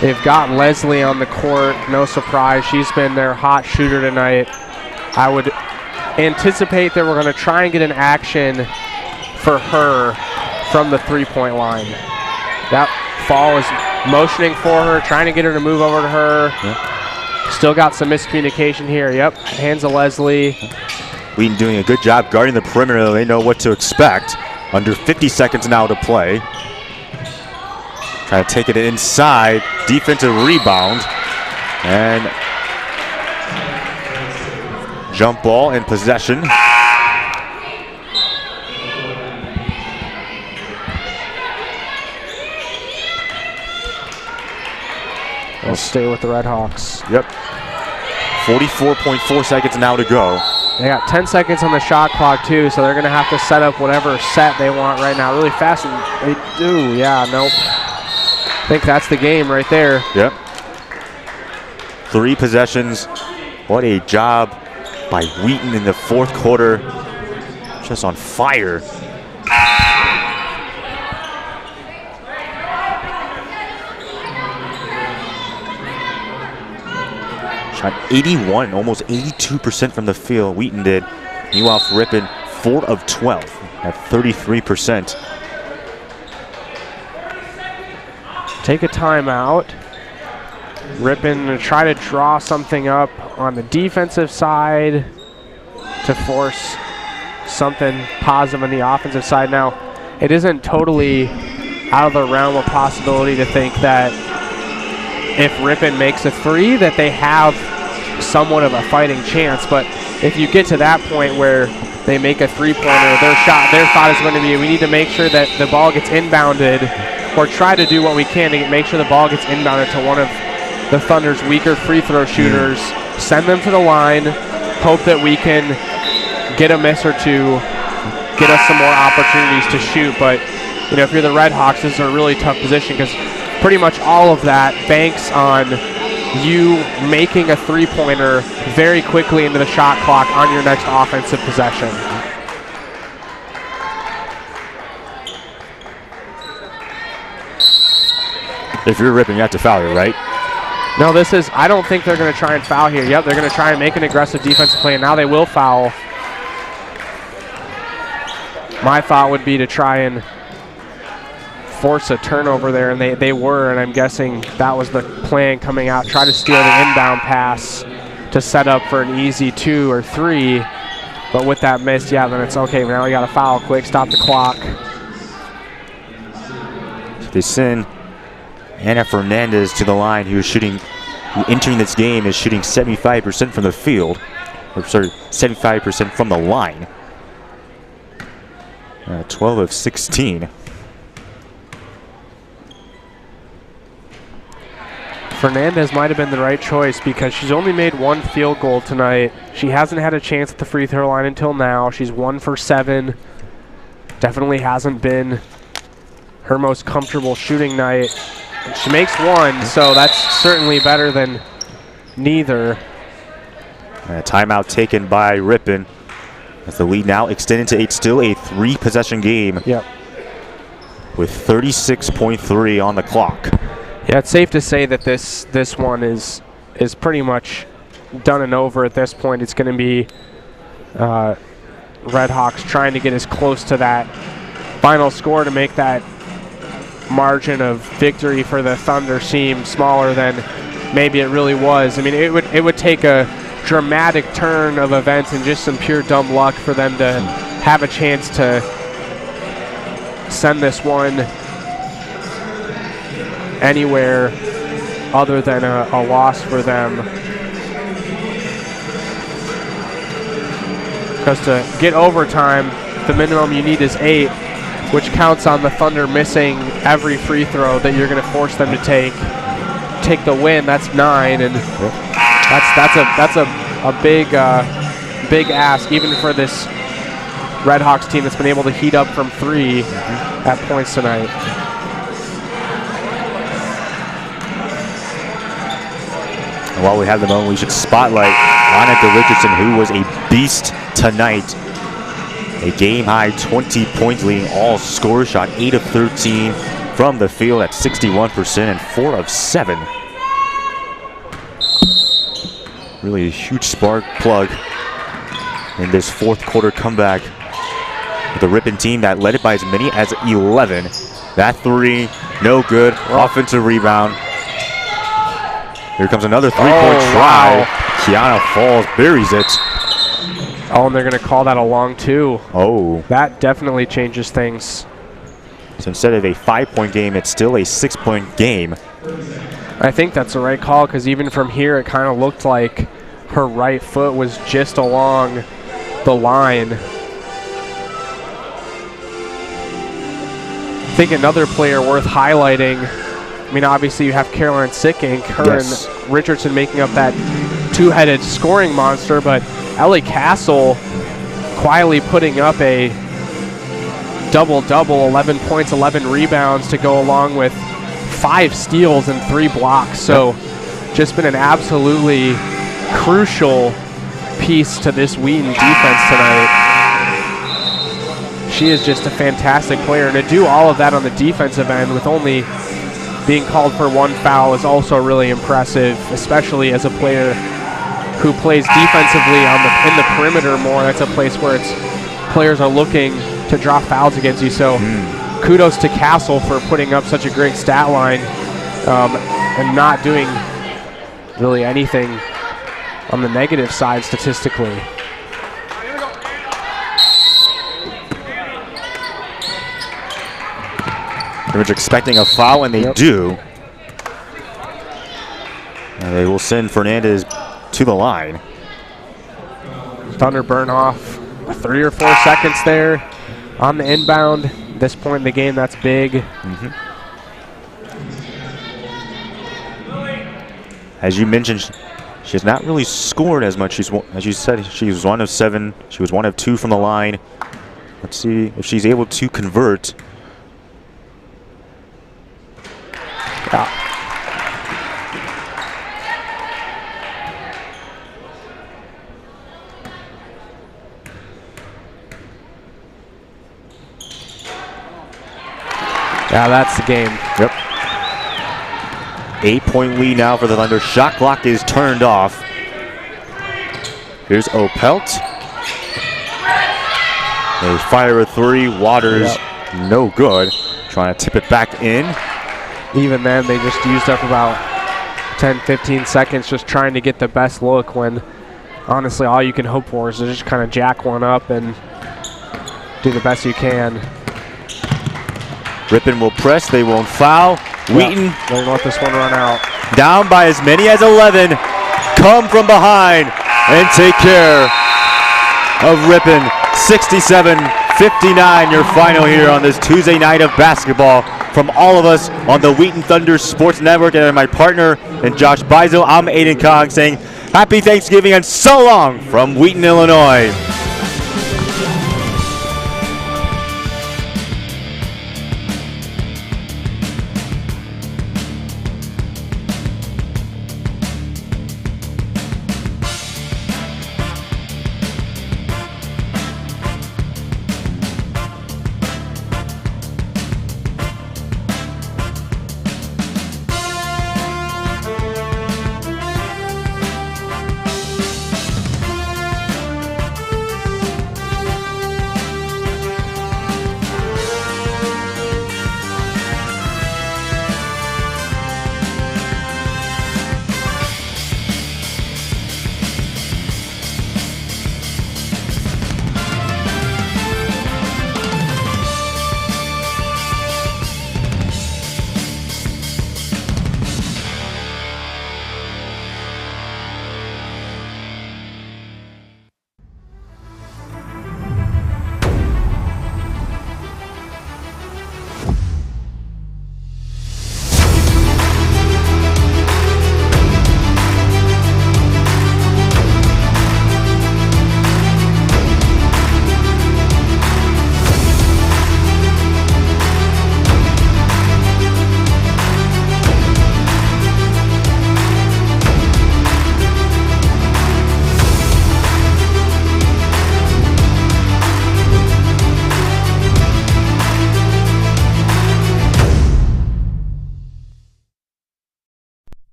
They've got Leslie on the court. No surprise. She's been their hot shooter tonight. I would anticipate that we're going to try and get an action for her from the three-point line. That Fall is motioning for her, trying to get her to move over to her. Yeah. Still got some miscommunication here. Yep, hands of Leslie. Wheaton doing a good job guarding the perimeter. They know what to expect. Under 50 seconds now to play. Trying to take it inside. Defensive rebound. And jump ball in possession. They'll stay with the Red Hawks. Yep. 44.4 seconds now to go. They got 10 seconds on the shot clock too, so they're going to have to set up whatever set they want right now really fast. And they do, yeah, nope. I think that's the game right there. Yep. 3 possessions. What a job by Wheaton in the fourth quarter. Just on fire. Shot 81, almost 82% from the field. Wheaton did. Meanwhile, for Ripon, 4 of 12 at 33%. Take a timeout. Ripon to try to draw something up on the defensive side to force something positive on the offensive side. Now, it isn't totally out of the realm of possibility to think that if Ripon makes a 3 that they have somewhat of a fighting chance, but if you get to that point where they make a 3-pointer, their thought is going to be, we need to make sure that the ball gets inbounded, or try to do what we can to make sure the ball gets inbounded to one of the Thunder's weaker free throw shooters, send them to the line, hope that we can get a miss or two, get us some more opportunities to shoot. But you know, if you're the Red Hawks, this is a really tough position because pretty much all of that banks on you making a 3-pointer very quickly into the shot clock on your next offensive possession. If you're Ripon, you have to foul here, right? No, I don't think they're going to try and foul here. Yep, they're going to try and make an aggressive defensive play, and now they will foul. My thought would be to try and force a turnover there, and they were, and I'm guessing that was the plan coming out. Try to steal the inbound pass to set up for an easy 2 or 3, but with that miss, yeah, then it's okay. Now we got to foul quick, stop the clock. They send Ana Fernandez to the line, who entering this game is shooting 75% from the field, or sorry, 75% from the line. 12 of 16. Fernandez might have been the right choice because she's only made 1 field goal tonight. She hasn't had a chance at the free throw line until now. She's 1 for 7. Definitely hasn't been her most comfortable shooting night. She makes 1, so that's certainly better than neither. A timeout taken by Ripon as the lead now extended to 8. Still a 3-possession game. Yep. With 36.3 on the clock. Yeah, it's safe to say that this one is pretty much done and over at this point. It's going to be Red Hawks trying to get as close to that final score to make that margin of victory for the Thunder seem smaller than maybe it really was. I mean, it would take a dramatic turn of events and just some pure dumb luck for them to have a chance to send this one anywhere other than a loss for them. Because to get overtime, the minimum you need is 8, which counts on the Thunder missing every free throw that you're going to force them to take. Take the win, that's 9, and that's a big big ask even for this Red Hawks team that's been able to heat up from 3 at points tonight. And while we have the moment, we should spotlight Monica Richardson, who was a beast tonight. A game-high 20-point leading all scorers, shot 8 of 13 from the field at 61% and 4 of 7. Really a huge spark plug in this fourth quarter comeback. The Ripon team that led it by as many as 11. That 3, no good. Offensive rebound. Here comes another 3-point try. Wow. Kiana Falls buries it. Oh, and they're going to call that a long 2. Oh. That definitely changes things. So instead of a 5-point game, it's still a 6-point game. I think that's the right call because even from here, it kind of looked like her right foot was just along the line. I think another player worth highlighting, I mean, obviously you have Caroline Sickink, her and Richardson making up that two-headed scoring monster, but Ellie Castle quietly putting up a double-double, 11 points, 11 rebounds to go along with 5 steals and 3 blocks. So just been an absolutely crucial piece to this Wheaton defense tonight. She is just a fantastic player, and to do all of that on the defensive end with only being called for 1 foul is also really impressive, especially as a player who plays defensively in the perimeter more. That's a place where players are looking to draw fouls against you. So kudos to Castle for putting up such a great stat line and not doing really anything on the negative side statistically. They were expecting a foul, and they do. And they will send Fernandez to the line. Thunder burn off 3 or 4 seconds there on the inbound. At this point in the game, that's big. As you mentioned, she has not really scored as much. As you said, she was 1 of 7. She was 1 of 2 from the line. Let's see if she's able to convert. Yeah, that's the game. Yep. 8-point lead now for the Thunder. Shot clock is turned off. Here's Opelt. They fire a 3. Waters, no good. Trying to tip it back in. Even then, they just used up about 10, 15 seconds just trying to get the best look when, honestly, all you can hope for is to just kind of jack one up and do the best you can. Ripon will press. They won't foul. Wheaton, they're going to let this one run out. Down by as many as 11. Come from behind and take care of Ripon. 67-59, your final here on this Tuesday night of basketball. From all of us on the Wheaton Thunder Sports Network and my partner and Josh Bizel, I'm Aiden Cogg saying happy Thanksgiving and so long from Wheaton, Illinois.